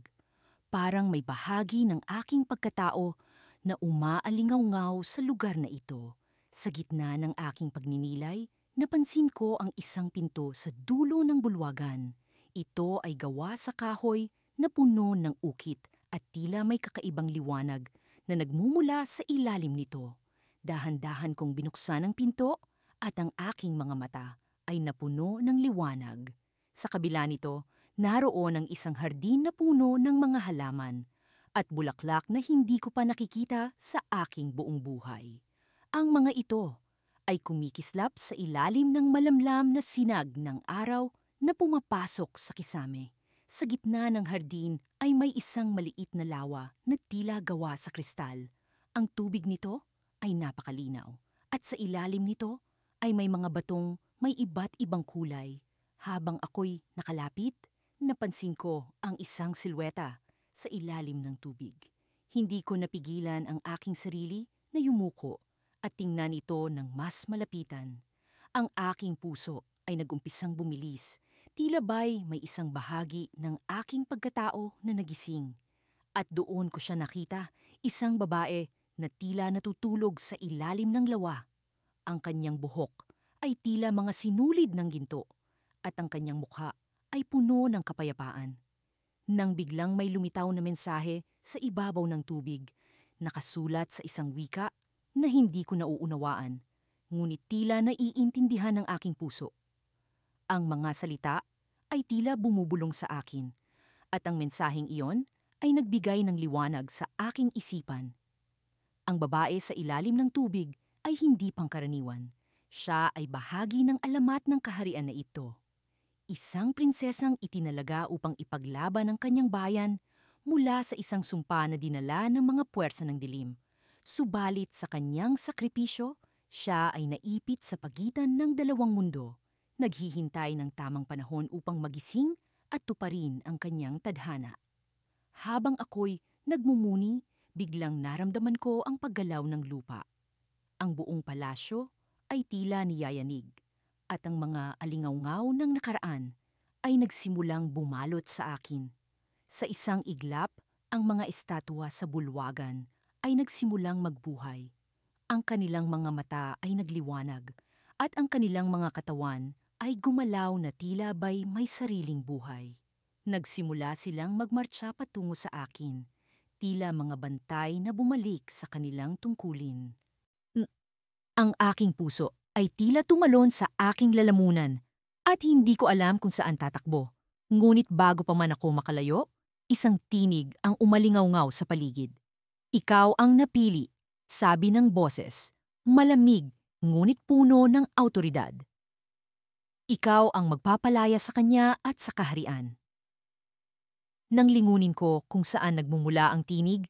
Parang may bahagi ng aking pagkatao na umaalingaw-ngaw sa lugar na ito. Sa gitna ng aking pagninilay, napansin ko ang isang pinto sa dulo ng bulwagan. Ito ay gawa sa kahoy na puno ng ukit at tila may kakaibang liwanag na nagmumula sa ilalim nito. Dahan-dahan kong binuksan ang pinto at ang aking mga mata ay napuno ng liwanag. Sa kabila nito, naroon ang isang hardin na puno ng mga halaman at bulaklak na hindi ko pa nakikita sa aking buong buhay. Ang mga ito ay kumikislap sa ilalim ng malamlam na sinag ng araw na pumapasok sa kisame. Sa gitna ng hardin ay may isang maliit na lawa na tila gawa sa kristal. Ang tubig nito ay napakalinaw at sa ilalim nito ay may mga batong may iba't ibang kulay. Habang ako'y nakalapit, napansin ko ang isang silweta sa ilalim ng tubig. Hindi ko napigilan ang aking sarili na yumuko at tingnan ito ng mas malapitan. Ang aking puso ay nagumpisang bumilis. Tila ba'y may isang bahagi ng aking pagkatao na nagising. At doon ko siya nakita, isang babae na tila natutulog sa ilalim ng lawa. Ang kanyang buhok ay tila mga sinulid ng ginto at ang kanyang mukha ay puno ng kapayapaan. Nang biglang may lumitaw na mensahe sa ibabaw ng tubig, nakasulat sa isang wika na hindi ko nauunawaan, ngunit tila naiintindihan ng aking puso. Ang mga salita ay tila bumubulong sa akin, at ang mensaheng iyon ay nagbigay ng liwanag sa aking isipan. Ang babae sa ilalim ng tubig ay hindi pangkaraniwan. Siya ay bahagi ng alamat ng kaharian na ito. Isang prinsesang itinalaga upang ipaglaban ang kanyang bayan mula sa isang sumpa na dinala ng mga puwersa ng dilim. Subalit sa kanyang sakripisyo, siya ay naipit sa pagitan ng dalawang mundo, naghihintay ng tamang panahon upang magising at tuparin ang kanyang tadhana. Habang ako'y nagmumuni, biglang naramdaman ko ang paggalaw ng lupa. Ang buong palasyo ay tila niyayanig, at ang mga alingawngaw ng nakaraan ay nagsimulang bumalot sa akin. Sa isang iglap, ang mga estatwa sa bulwagan ay nagsimulang magbuhay. Ang kanilang mga mata ay nagliwanag at ang kanilang mga katawan ay gumalaw na tila ba'y may sariling buhay. Nagsimula silang magmartsa patungo sa akin, tila mga bantay na bumalik sa kanilang tungkulin. Ang aking puso ay tila tumalon sa aking lalamunan at hindi ko alam kung saan tatakbo. Ngunit bago pa man ako makalayo, isang tinig ang umalingawngaw sa paligid. Ikaw ang napili, sabi ng boses, malamig ngunit puno ng awtoridad. Ikaw ang magpapalaya sa kanya at sa kaharian. Nang lingunin ko kung saan nagmumula ang tinig,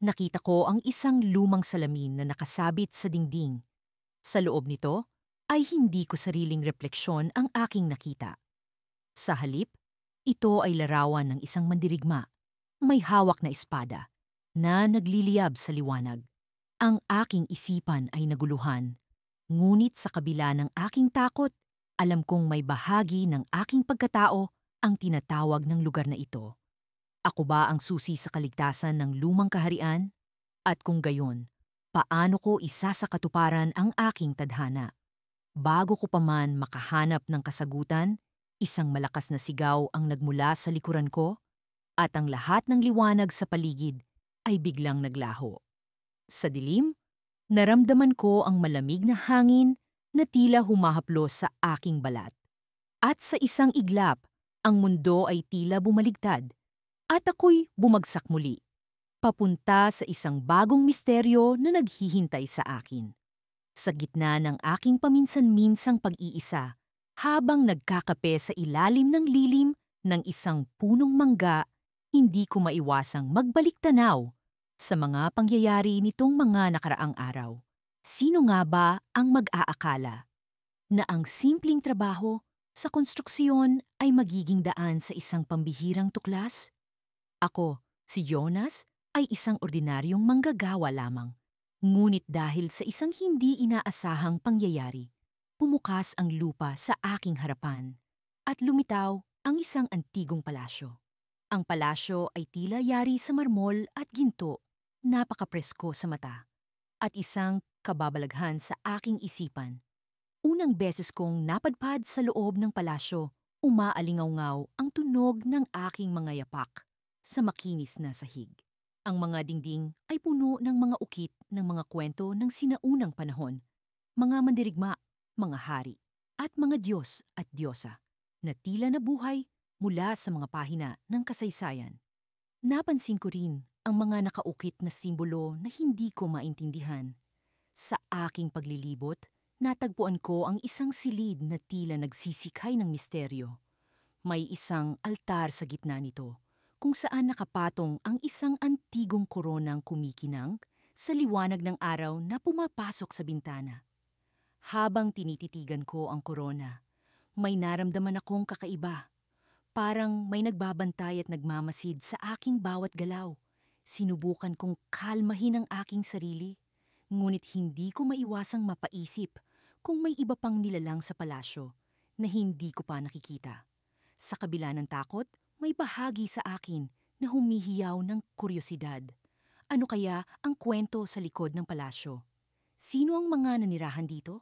nakita ko ang isang lumang salamin na nakasabit sa dingding. Sa loob nito ay hindi ko sariling refleksyon ang aking nakita. Sa halip, ito ay larawan ng isang mandirigma, may hawak na espada, na nagliliyab sa liwanag. Ang aking isipan ay naguluhan, ngunit sa kabila ng aking takot, alam kong may bahagi ng aking pagkatao ang tinatawag ng lugar na ito. Ako ba ang susi sa kaligtasan ng lumang kaharian? At kung gayon, paano ko isasakatuparan ang aking tadhana? Bago ko pa man makahanap ng kasagutan, isang malakas na sigaw ang nagmula sa likuran ko, at ang lahat ng liwanag sa paligid ay biglang naglaho. Sa dilim, naramdaman ko ang malamig na hangin na tila humahaplos sa aking balat. At sa isang iglap, ang mundo ay tila bumaligtad at ako'y bumagsak muli. papunta sa isang bagong misteryo na naghihintay sa akin. Sa gitna ng aking paminsan-minsang pag-iisa, habang nagkakape sa ilalim ng lilim ng isang punong mangga, hindi ko maiwasang magbalik-tanaw sa mga pangyayari nitong mga nakaraang araw. Sino nga ba ang mag-aakala na ang simpleng trabaho sa konstruksyon ay magiging daan sa isang pambihirang tuklas? Ako, si Jonas, ay isang ordinaryong manggagawa lamang. Ngunit dahil sa isang hindi inaasahang pangyayari, pumukas ang lupa sa aking harapan at lumitaw ang isang antigong palasyo. Ang palasyo ay tila yari sa marmol at ginto, napakapresko sa mata, at isang kababalaghan sa aking isipan. Unang beses kong napadpad sa loob ng palasyo, umaalingaw-ngaw ang tunog ng aking mga yapak sa makinis na sahig. Ang mga dingding ay puno ng mga ukit ng mga kwento ng sinaunang panahon, mga mandirigma, mga hari, at mga Diyos at Diyosa na tila nabuhay mula sa mga pahina ng kasaysayan. Napansin ko rin ang mga nakaukit na simbolo na hindi ko maintindihan. Sa aking paglilibot, natagpuan ko ang isang silid na tila nagsisikhay ng misteryo. May isang altar sa gitna nito, kung saan nakapatong ang isang antigong koronang kumikinang sa liwanag ng araw na pumapasok sa bintana. Habang tinititigan ko ang korona, may naramdaman akong kakaiba. Parang may nagbabantay at nagmamasid sa aking bawat galaw. Sinubukan kong kalmahin ang aking sarili, ngunit hindi ko maiwasang mapaisip kung may iba pang nilalang sa palasyo na hindi ko pa nakikita. Sa kabila ng takot, may bahagi sa akin na humihiyaw ng kuryosidad. Ano kaya ang kwento sa likod ng palasyo? Sino ang mga nanirahan dito?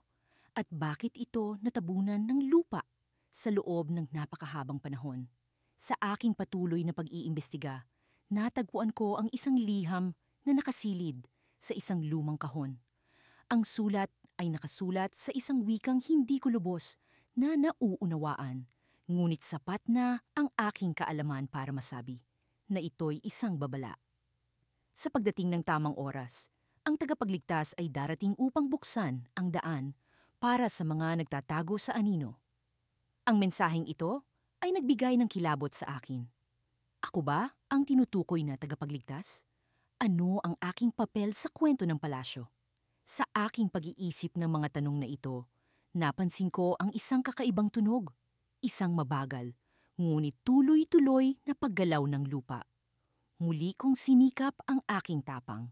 At bakit ito natabunan ng lupa sa loob ng napakahabang panahon? Sa aking patuloy na pag-iimbestiga, natagpuan ko ang isang liham na nakasilid sa isang lumang kahon. Ang sulat ay nakasulat sa isang wikang hindi ko lubos na nauunawaan. Ngunit sapat na ang aking kaalaman para masabi na ito'y isang babala. Sa pagdating ng tamang oras, ang tagapagligtas ay darating upang buksan ang daan para sa mga nagtatago sa anino. Ang mensaheng ito ay nagbigay ng kilabot sa akin. Ako ba ang tinutukoy na tagapagligtas? Ano ang aking papel sa kwento ng palasyo? Sa aking pag-iisip ng mga tanong na ito, napansin ko ang isang kakaibang tunog. Isang mabagal, ngunit tuloy-tuloy na paggalaw ng lupa. Muli kong sinikap ang aking tapang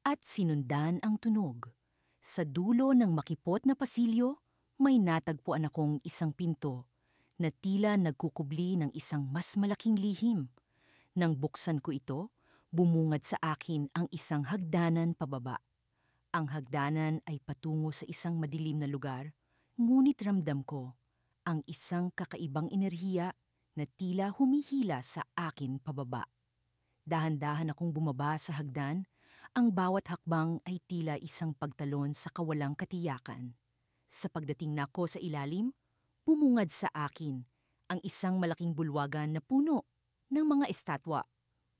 at sinundan ang tunog. Sa dulo ng makipot na pasilyo, may natagpuan akong isang pinto na tila nagkukubli ng isang mas malaking lihim. Nang buksan ko ito, bumungad sa akin ang isang hagdanan pababa. Ang hagdanan ay patungo sa isang madilim na lugar, ngunit ramdam ko ang isang kakaibang enerhiya na tila humihila sa akin pababa. Dahan-dahan akong bumaba sa hagdan, ang bawat hakbang ay tila isang pagtalon sa kawalang katiyakan. Sa pagdating nako sa ilalim, bumungad sa akin ang isang malaking bulwagan na puno ng mga estatwa,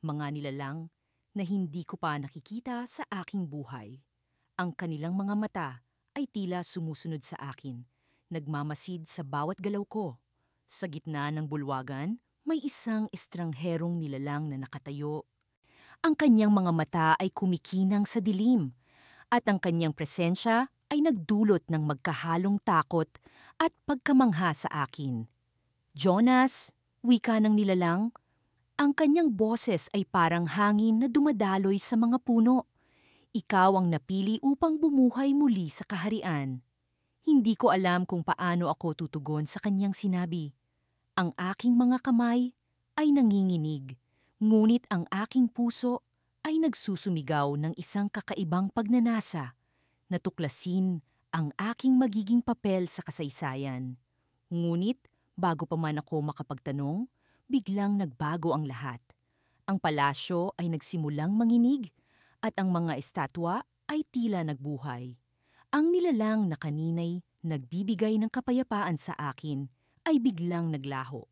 mga nilalang na hindi ko pa nakikita sa aking buhay. Ang kanilang mga mata ay tila sumusunod sa akin, nagmamasid sa bawat galaw ko. Sa gitna ng bulwagan, may isang estrangherong nilalang na nakatayo. Ang kanyang mga mata ay kumikinang sa dilim, at ang kanyang presensya ay nagdulot ng magkahalong takot at pagkamangha sa akin. Jonas, wika ng nilalang, ang kanyang boses ay parang hangin na dumadaloy sa mga puno. Ikaw ang napili upang bumuhay muli sa kaharian. Hindi ko alam kung paano ako tutugon sa kanyang sinabi. Ang aking mga kamay ay nanginginig, ngunit ang aking puso ay nagsusumigaw ng isang kakaibang pagnanasa na tuklasin ang aking magiging papel sa kasaysayan. Ngunit bago pa man ako makapagtanong, biglang nagbago ang lahat. Ang palasyo ay nagsimulang manginig at ang mga estatwa ay tila nagbuhay. Ang nilalang na kanina'y nagbibigay ng kapayapaan sa akin ay biglang naglaho,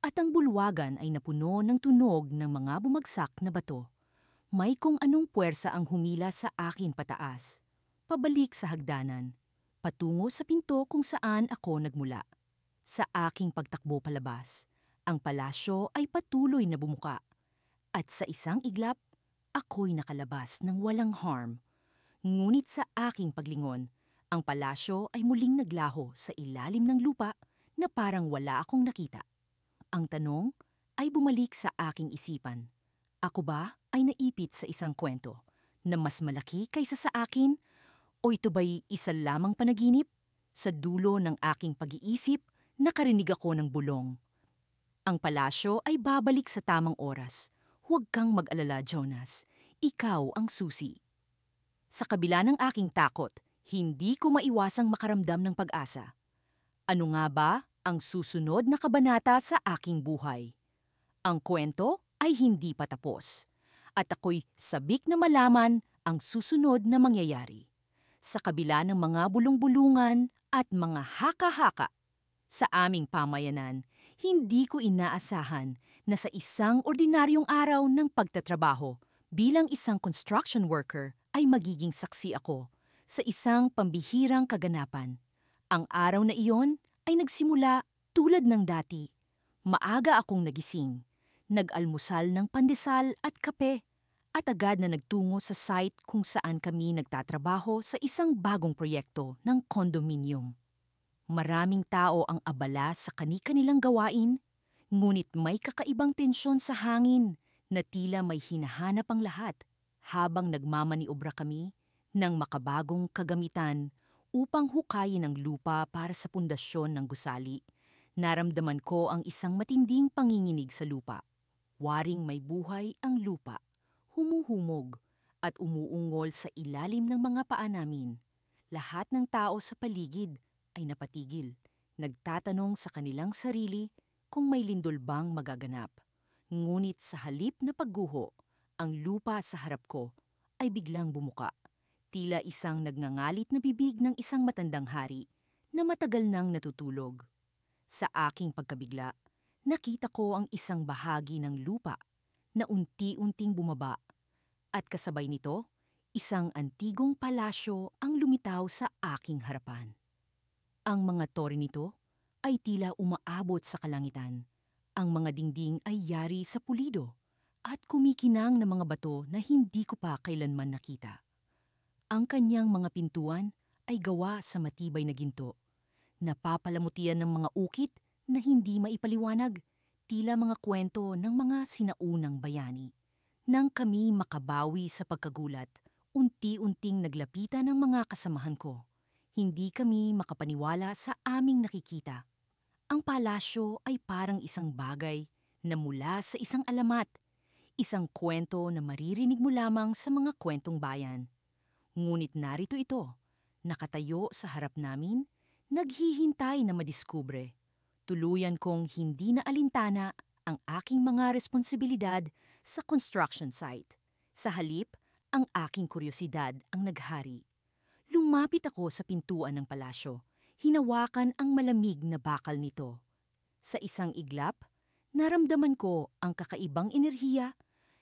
at ang bulwagan ay napuno ng tunog ng mga bumagsak na bato. May kung anong puwersa ang humila sa akin pataas, pabalik sa hagdanan, patungo sa pinto kung saan ako nagmula. Sa aking pagtakbo palabas, ang palasyo ay patuloy na bumuka. At sa isang iglap, ako'y nakalabas ng walang harm. Ngunit sa aking paglingon, ang palasyo ay muling naglaho sa ilalim ng lupa na parang wala akong nakita. Ang tanong ay bumalik sa aking isipan. Ako ba ay naipit sa isang kwento na mas malaki kaysa sa akin? O ito ba'y isa lamang panaginip? Sa dulo ng aking pag-iisip, nakarinig ako ng bulong. Ang palasyo ay babalik sa tamang oras. Huwag kang mag-alala, Jonas. Ikaw ang susi. Sa kabila ng aking takot, hindi ko maiwasang makaramdam ng pag-asa. Ano nga ba ang susunod na kabanata sa aking buhay? Ang kwento ay hindi pa tapos. At ako'y sabik na malaman ang susunod na mangyayari. Sa kabila ng mga bulong-bulungan at mga haka-haka, sa aming pamayanan, hindi ko inaasahan na sa isang ordinaryong araw ng pagtatrabaho bilang isang construction worker ay magiging saksi ako sa isang pambihirang kaganapan. Ang araw na iyon ay nagsimula tulad ng dati. Maaga akong nagising, nag-almusal ng pandesal at kape, at agad na nagtungo sa site kung saan kami nagtatrabaho sa isang bagong proyekto ng condominium. Maraming tao ang abala sa kani-kanilang gawain, ngunit may kakaibang tensyon sa hangin na tila may hinahanap ang lahat habang nagmamaniobra kami ng makabagong kagamitan upang hukayin ang lupa para sa pundasyon ng gusali. Naramdaman ko ang isang matinding panginginig sa lupa. Waring may buhay ang lupa, humuhumog at umuungol sa ilalim ng mga paa namin. Lahat ng tao sa paligid ay napatigil, nagtatanong sa kanilang sarili kung may lindol bang magaganap. Ngunit sa halip na pagguho, ang lupa sa harap ko ay biglang bumuka. Tila isang nagngangalit na bibig ng isang matandang hari na matagal nang natutulog. Sa aking pagkabigla, nakita ko ang isang bahagi ng lupa na unti-unting bumaba at kasabay nito, isang antigong palasyo ang lumitaw sa aking harapan. Ang mga tore nito ay tila umaabot sa kalangitan. Ang mga dingding ay yari sa pulido at kumikinang na mga bato na hindi ko pa kailanman nakita. Ang kanyang mga pintuan ay gawa sa matibay na ginto. Napapalamutian ng mga ukit na hindi maipaliwanag, tila mga kwento ng mga sinaunang bayani. Nang kami makabawi sa pagkagulat, unti-unting naglapitan ng mga kasamahan ko. Hindi kami makapaniwala sa aming nakikita. Ang palasyo ay parang isang bagay na mula sa isang alamat, isang kwento na maririnig mo lamang sa mga kwentong bayan. Ngunit narito ito, nakatayo sa harap namin, naghihintay na madiskubre. Tuluyan kong hindi na alintana ang aking mga responsibilidad sa construction site. Sa halip, ang aking kuryosidad ang naghari. Lumapit ako sa pintuan ng palasyo, hinawakan ang malamig na bakal nito. Sa isang iglap, naramdaman ko ang kakaibang enerhiya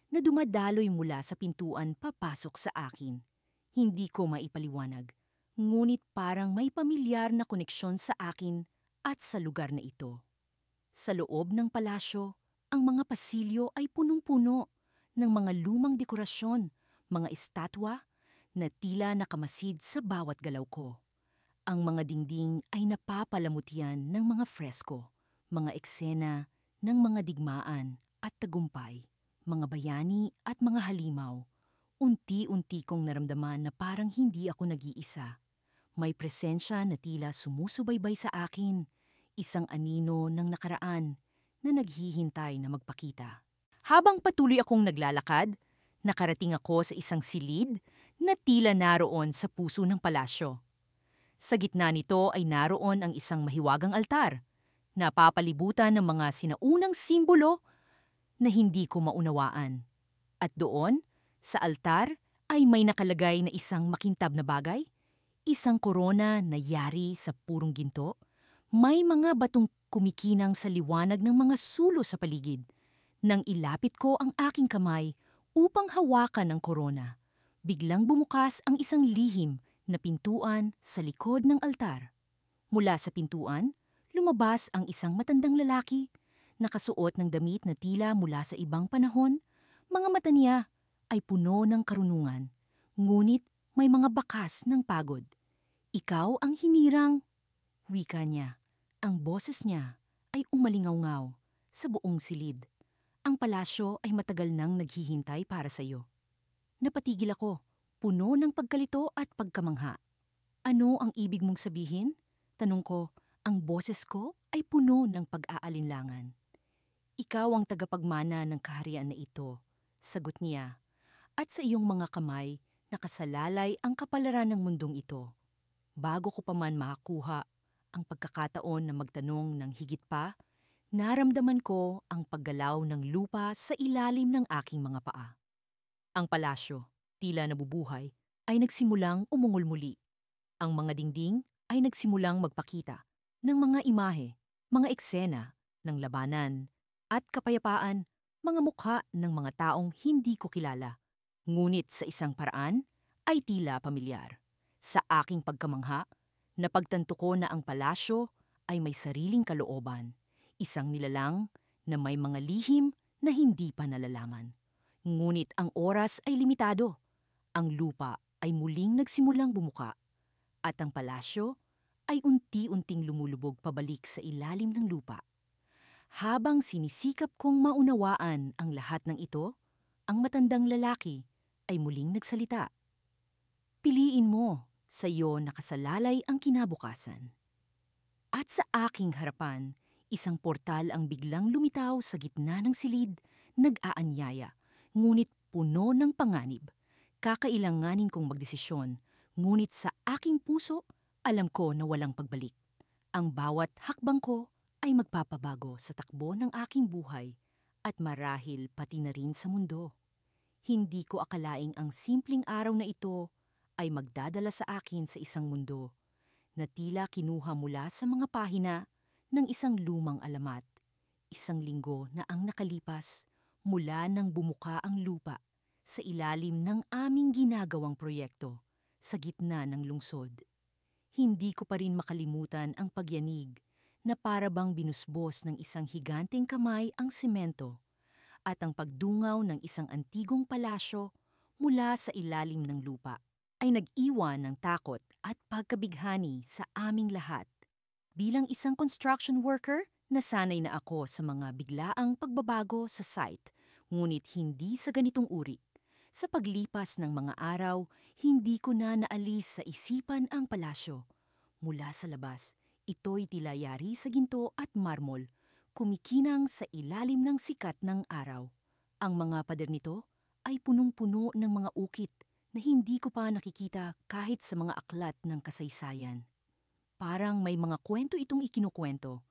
na dumadaloy mula sa pintuan papasok sa akin. Hindi ko maipaliwanag, ngunit parang may pamilyar na koneksyon sa akin at sa lugar na ito. Sa loob ng palasyo, ang mga pasilyo ay punong-puno ng mga lumang dekorasyon, mga estatwa na tila nakamasid sa bawat galaw ko. Ang mga dingding ay napapalamutian ng mga fresko, mga eksena ng mga digmaan at tagumpay, mga bayani at mga halimaw. Unti-unti kong naramdaman na parang hindi ako nag-iisa. May presensya na tila sumusubaybay sa akin, isang anino ng nakaraan na naghihintay na magpakita. Habang patuloy akong naglalakad, nakarating ako sa isang silid na tila naroon sa puso ng palasyo. Sa gitna nito ay naroon ang isang mahiwagang altar, napapalibutan ng mga sinaunang simbolo na hindi ko maunawaan. At doon, sa altar, ay may nakalagay na isang makintab na bagay, isang korona na yari sa purong ginto, may mga batong kumikinang sa liwanag ng mga sulo sa paligid. Nang ilapit ko ang aking kamay Upang hawakan ang korona, biglang bumukas ang isang lihim na pintuan sa likod ng altar. Mula sa pintuan, lumabas ang isang matandang lalaki, nakasuot ng damit na tila mula sa ibang panahon. Mga mata niya ay puno ng karunungan, ngunit may mga bakas ng pagod. Ikaw ang hinirang, wika niya. Ang boses niya ay umalingaw-ngaw sa buong silid. Ang palasyo ay matagal nang naghihintay para sa iyo. Napatigil ako, puno ng pagkalito at pagkamangha. Ano ang ibig mong sabihin? Tanong ko, ang boses ko ay puno ng pag-aalinlangan. Ikaw ang tagapagmana ng kaharian na ito, sagot niya. At sa iyong mga kamay, nakasalalay ang kapalaran ng mundong ito. Bago ko pa man makakuha ang pagkakataon na magtanong ng higit pa, naramdaman ko ang paggalaw ng lupa sa ilalim ng aking mga paa. Ang palasyo, tila nabubuhay, ay nagsimulang umungol muli. Ang mga dingding ay nagsimulang magpakita ng mga imahe, mga eksena ng labanan at kapayapaan, mga mukha ng mga taong hindi ko kilala. Ngunit sa isang paraan ay tila pamilyar. Sa aking pagkamangha, napagtanto ko na ang palasyo ay may sariling kalooban, isang nilalang na may mga lihim na hindi pa nalalaman. Ngunit ang oras ay limitado. Ang lupa ay muling nagsimulang bumuka at ang palasyo ay unti-unting lumulubog pabalik sa ilalim ng lupa. Habang sinisikap kong maunawaan ang lahat ng ito, ang matandang lalaki ay muling nagsalita. Piliin mo, sa iyo nakasalalay ang kinabukasan. At sa aking harapan, isang portal ang biglang lumitaw sa gitna ng silid, nag-aanyaya, ngunit puno ng panganib. Kakailanganin kong magdesisyon, ngunit sa aking puso, alam ko na walang pagbalik. Ang bawat hakbang ko ay magpapabago sa takbo ng aking buhay at marahil pati na rin sa mundo. Hindi ko akalaing ang simpleng araw na ito ay magdadala sa akin sa isang mundo na tila kinuha mula sa mga pahina ng isang lumang alamat. Isang linggo na ang nakalipas mula nang bumuka ang lupa sa ilalim ng aming ginagawang proyekto sa gitna ng lungsod. Hindi ko pa rin makalimutan ang pagyanig na para bang binusbos ng isang higanteng kamay ang semento at ang pagdungaw ng isang antigong palasyo mula sa ilalim ng lupa ay nag-iwan ng takot at pagkabighani sa aming lahat. Bilang isang construction worker, nasanay na ako sa mga biglaang pagbabago sa site, ngunit hindi sa ganitong uri. Sa paglipas ng mga araw, hindi ko na naalis sa isipan ang palasyo. Mula sa labas, ito'y tila yari sa ginto at marmol, kumikinang sa ilalim ng sikat ng araw. Ang mga pader nito ay punong-puno ng mga ukit na hindi ko pa nakikita kahit sa mga aklat ng kasaysayan. Parang may mga kwento itong ikinukwento,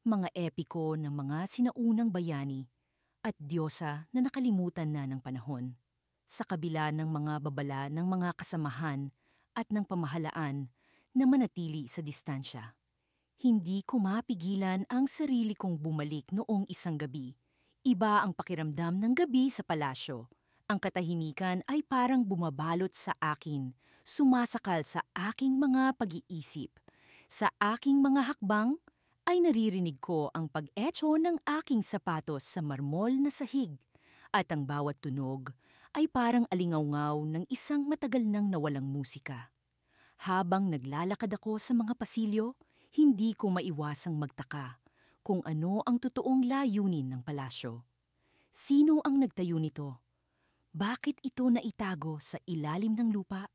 mga epiko ng mga sinaunang bayani at diyosa na nakalimutan na ng panahon. Sa kabila ng mga babala ng mga kasamahan at ng pamahalaan na manatili sa distansya, hindi ko mapigilan ang sarili kong bumalik noong isang gabi. Iba ang pakiramdam ng gabi sa palasyo. Ang katahimikan ay parang bumabalot sa akin, sumasakal sa aking mga pag-iisip. Sa aking mga hakbang ay naririnig ko ang pag-etso ng aking sapatos sa marmol na sahig at ang bawat tunog ay parang alingawngaw ng isang matagal nang nawalang musika. Habang naglalakad ako sa mga pasilyo, hindi ko maiwasang magtaka kung ano ang totoong layunin ng palasyo. Sino ang nagtayo nito? Bakit ito naitago sa ilalim ng lupa?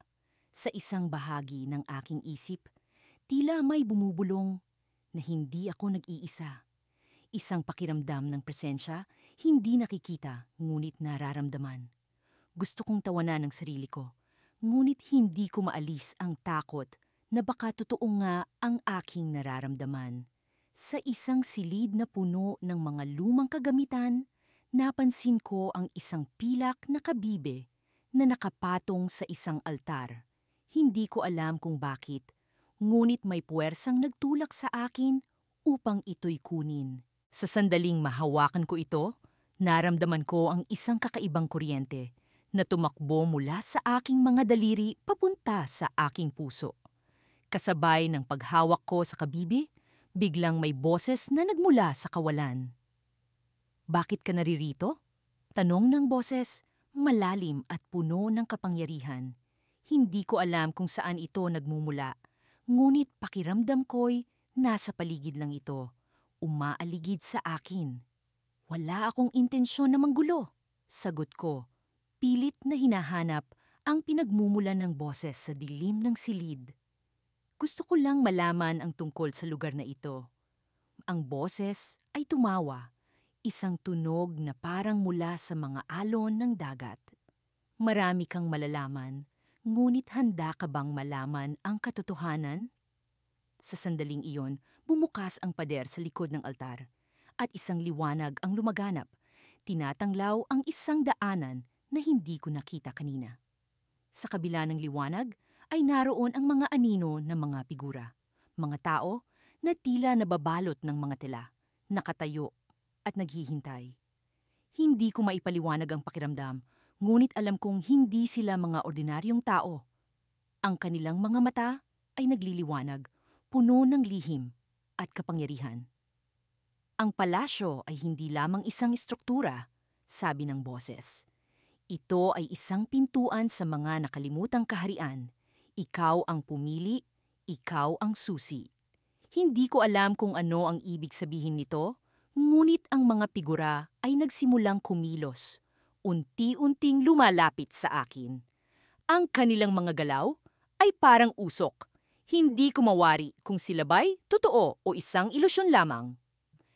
Sa isang bahagi ng aking isip, tila may bumubulong na hindi ako nag-iisa. Isang pakiramdam ng presensya, hindi nakikita ngunit nararamdaman. Gusto kong tawanan ng sarili ko, ngunit hindi ko maalis ang takot na baka totoo nga ang aking nararamdaman. Sa isang silid na puno ng mga lumang kagamitan, napansin ko ang isang pilak na kabibe na nakapatong sa isang altar. Hindi ko alam kung bakit, ngunit may puwersang nagtulak sa akin upang ito'y kunin. Sa sandaling mahawakan ko ito, Naramdaman ko ang isang kakaibang kuryente na tumakbo mula sa aking mga daliri papunta sa aking puso. Kasabay ng paghawak ko sa kabibi, biglang may boses na nagmula sa kawalan. "Bakit ka naririto?" Tanong ng boses, malalim at puno ng kapangyarihan. Hindi ko alam kung saan ito nagmumula, ngunit pakiramdam ko'y nasa paligid lang ito, umaaligid sa akin. "Wala akong intensyon na manggulo," sagot ko. Pilit na hinahanap ang pinagmumulan ng boses sa dilim ng silid. Gusto ko lang malaman ang tungkol sa lugar na ito. Ang boses ay tumawa, isang tunog na parang mula sa mga alon ng dagat. "Marami kang malalaman, ngunit handa ka bang malaman ang katotohanan?" Sa sandaling iyon, bumukas ang pader sa likod ng altar at isang liwanag ang lumaganap. Tinatanglaw ang isang daanan na hindi ko nakita kanina. Sa kabila ng liwanag ay naroon ang mga anino ng mga figura, mga tao na tila nababalot ng mga tela, nakatayo at naghihintay. Hindi ko maipaliwanag ang pakiramdam, ngunit alam kong hindi sila mga ordinaryong tao. Ang kanilang mga mata ay nagliliwanag, puno ng lihim at kapangyarihan. "Ang palasyo ay hindi lamang isang estruktura," sabi ng boses. "Ito ay isang pintuan sa mga nakalimutang kaharian. Ikaw ang pumili, ikaw ang susi." Hindi ko alam kung ano ang ibig sabihin nito, ngunit ang mga figura ay nagsimulang kumilos, unti-unting lumalapit sa akin. Ang kanilang mga galaw ay parang usok. Hindi ko mawari kung sila ba'y totoo o isang ilusyon lamang.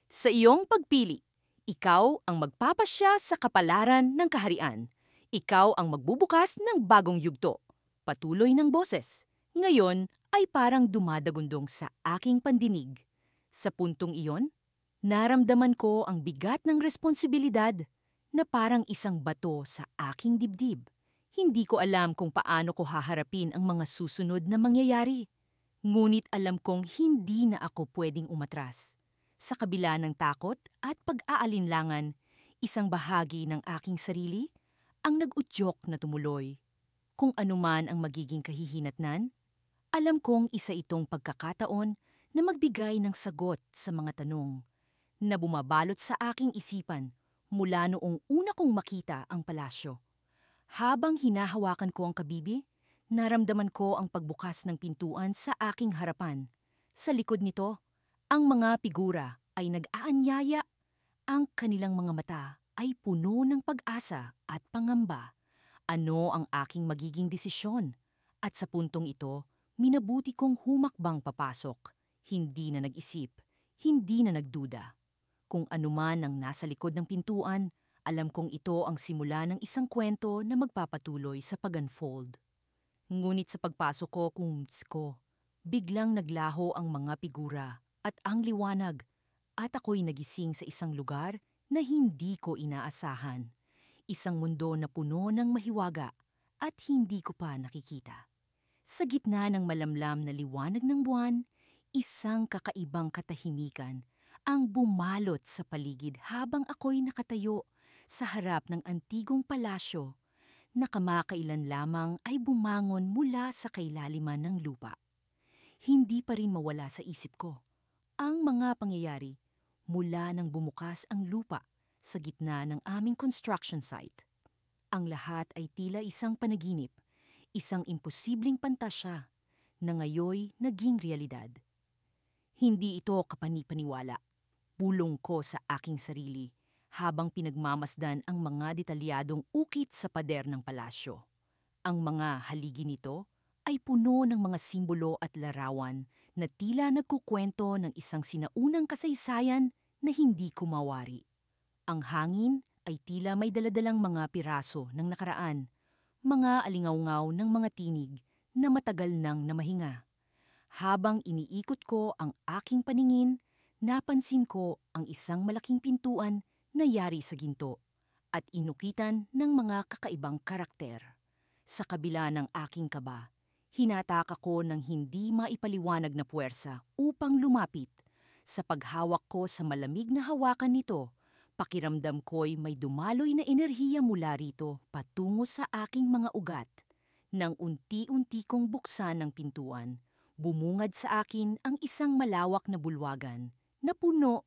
"Sa iyong pagpili, ikaw ang magpapasya sa kapalaran ng kaharian. Ikaw ang magbubukas ng bagong yugto." Patuloy ng boses. Ngayon ay parang dumadagundong sa aking pandinig. Sa puntong iyon, naramdaman ko ang bigat ng responsibilidad na parang isang bato sa aking dibdib. Hindi ko alam kung paano ko haharapin ang mga susunod na mangyayari. Ngunit alam kong hindi na ako pwedeng umatras. Sa kabila ng takot at pag-aalinlangan, isang bahagi ng aking sarili ang nag-udyok na tumuloy. Kung anuman ang magiging kahihinatnan, alam kong isa itong pagkakataon na magbigay ng sagot sa mga tanong na bumabalot sa aking isipan mula noong una kong makita ang palasyo. Habang hinahawakan ko ang kabibi, naramdaman ko ang pagbukas ng pintuan sa aking harapan. Sa likod nito, ang mga figura ay nag-aanyaya. Ang kanilang mga mata ay puno ng pag-asa at pangamba. Ano ang aking magiging desisyon? At sa puntong ito, minabuti kong humakbang papasok. Hindi na nag-isip, hindi na nagduda. Kung anuman ang nasa likod ng pintuan, alam kong ito ang simula ng isang kwento na magpapatuloy sa pag-unfold. Ngunit sa pagpasok ko, biglang naglaho ang mga figura at ang liwanag, at ako'y nagising sa isang lugar na hindi ko inaasahan. Isang mundo na puno ng mahiwaga at hindi ko pa nakikita. Sa gitna ng malamlam na liwanag ng buwan, isang kakaibang katahimikan ang bumalot sa paligid habang ako'y nakatayo sa harap ng antigong palasyo na kamakailan lamang ay bumangon mula sa kailaliman ng lupa. Hindi pa rin mawala sa isip ko ang mga pangyayari mula nang bumukas ang lupa sa gitna ng aming construction site. Ang lahat ay tila isang panaginip, isang imposibleng pantasya na ngayoy naging realidad. Hindi ito kapani-paniwala. Bulong ko sa aking sarili habang pinagmamasdan ang mga detalyadong ukit sa pader ng palasyo. Ang mga haligi nito ay puno ng mga simbolo at larawan na tila nagkukwento ng isang sinaunang kasaysayan na hindi ko mawari. Ang hangin ay tila may daladalang mga piraso ng nakaraan, mga alingawngaw ng mga tinig na matagal nang namahinga. Habang iniikot ko ang aking paningin, napansin ko ang isang malaking pintuan na yari sa ginto at inukitan ng mga kakaibang karakter. Sa kabila ng aking kaba, hinatak ako ng hindi maipaliwanag na puwersa upang lumapit. Sa paghawak ko sa malamig na hawakan nito, Pakiramdam ko'y may dumaloy na enerhiya mula rito patungo sa aking mga ugat. Nang unti-unti kong buksan ang pintuan, bumungad sa akin ang isang malawak na bulwagan na puno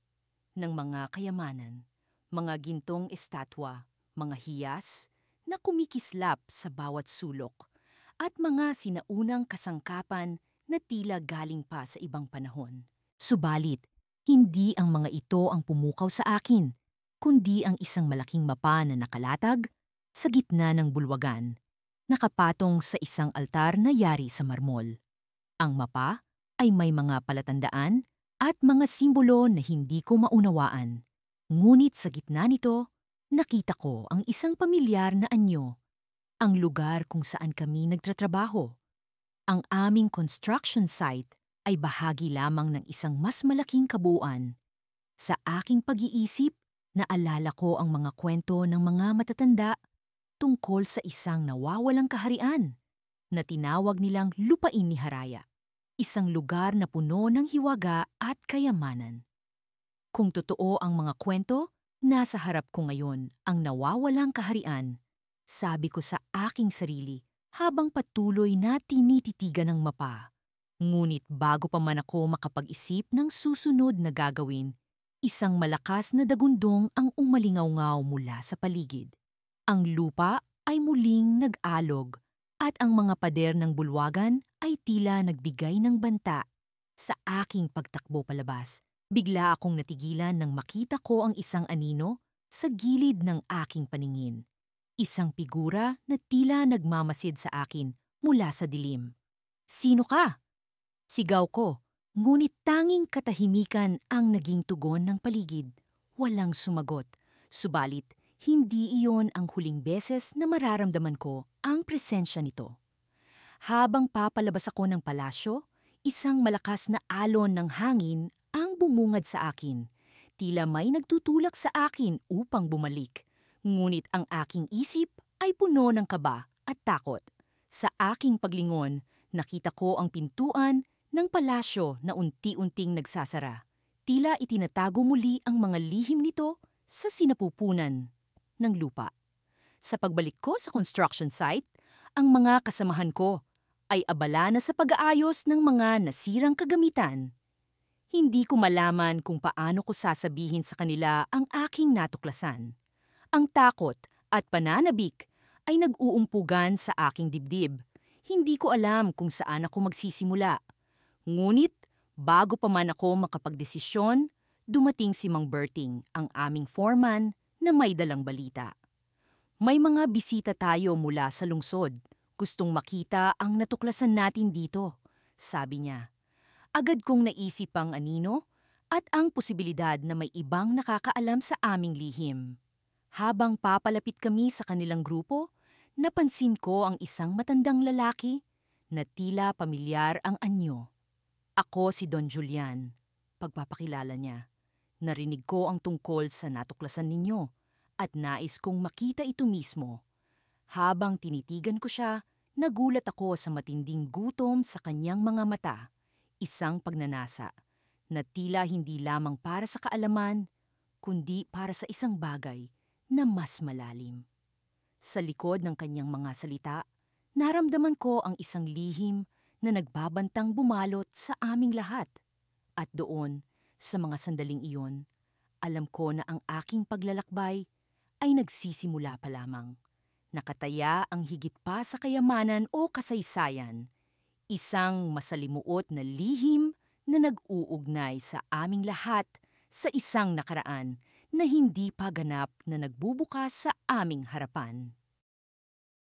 ng mga kayamanan, mga gintong estatwa, mga hiyas na kumikislap sa bawat sulok, at mga sinaunang kasangkapan na tila galing pa sa ibang panahon. Subalit, hindi ang mga ito ang pumukaw sa akin, kundi ang isang malaking mapa na nakalatag sa gitna ng bulwagan, nakapatong sa isang altar na yari sa marmol. Ang mapa ay may mga palatandaan at mga simbolo na hindi ko maunawaan. Ngunit sa gitna nito, nakita ko ang isang pamilyar na anyo, ang lugar kung saan kami nagtatrabaho. Ang aming construction site ay bahagi lamang ng isang mas malaking kabuuan. Sa aking pag-iisip, naalala ko ang mga kwento ng mga matatanda tungkol sa isang nawawalang kaharian na tinawag nilang lupain ni Haraya, isang lugar na puno ng hiwaga at kayamanan. Kung totoo ang mga kwento, nasa harap ko ngayon ang nawawalang kaharian, sabi ko sa aking sarili habang patuloy na tinititigan ng mapa. Ngunit bago pa man ako makapag-isip ng susunod na gagawin, isang malakas na dagundong ang umalingaw-ngaw mula sa paligid. Ang lupa ay muling nag-alog at ang mga pader ng bulwagan ay tila nagbigay ng banta. Sa aking pagtakbo palabas, bigla akong natigilan nang makita ko ang isang anino sa gilid ng aking paningin. Isang figura na tila nagmamasid sa akin mula sa dilim. "Sino ka?" Sigaw ko, ngunit tanging katahimikan ang naging tugon ng paligid. Walang sumagot, subalit hindi iyon ang huling beses na mararamdaman ko ang presensya nito. Habang papalabas ako ng palasyo, isang malakas na alon ng hangin ang bumungad sa akin. Tila may nagtutulak sa akin upang bumalik. Ngunit ang aking isip ay puno ng kaba at takot. Sa aking paglingon, nakita ko ang pintuan ng palasyo na unti-unting nagsasara. Tila itinatago muli ang mga lihim nito sa sinapupunan ng lupa. Sa pagbalik ko sa construction site, ang mga kasamahan ko ay abala na sa pag-aayos ng mga nasirang kagamitan. Hindi ko malaman kung paano ko sasabihin sa kanila ang aking natuklasan. Ang takot at pananabik ay nag-uumpugan sa aking dibdib. Hindi ko alam kung saan ako magsisimula. Ngunit, bago pa man ako makapagdesisyon, dumating si Mang Berting, ang aming foreman, na may dalang balita. "May mga bisita tayo mula sa lungsod. Gustong makita ang natuklasan natin dito," sabi niya. Agad kong naisip ang anino at ang posibilidad na may ibang nakakaalam sa aming lihim. Habang papalapit kami sa kanilang grupo, napansin ko ang isang matandang lalaki na tila pamilyar ang anyo. "Ako si Don Julian," pagpapakilala niya. "Narinig ko ang tungkol sa natuklasan ninyo at nais kong makita ito mismo." Habang tinitigan ko siya, nagulat ako sa matinding gutom sa kanyang mga mata, isang pagnanasa na tila hindi lamang para sa kaalaman, kundi para sa isang bagay na mas malalim. Sa likod ng kanyang mga salita, naramdaman ko ang isang lihim na nagbabantang bumalot sa aming lahat. At doon, sa mga sandaling iyon, alam ko na ang aking paglalakbay ay nagsisimula pa lamang. Nakataya ang higit pa sa kayamanan o kasaysayan, isang masalimuot na lihim na nag-uugnay sa aming lahat sa isang nakaraan na hindi pa ganap na nagbubukas sa aming harapan.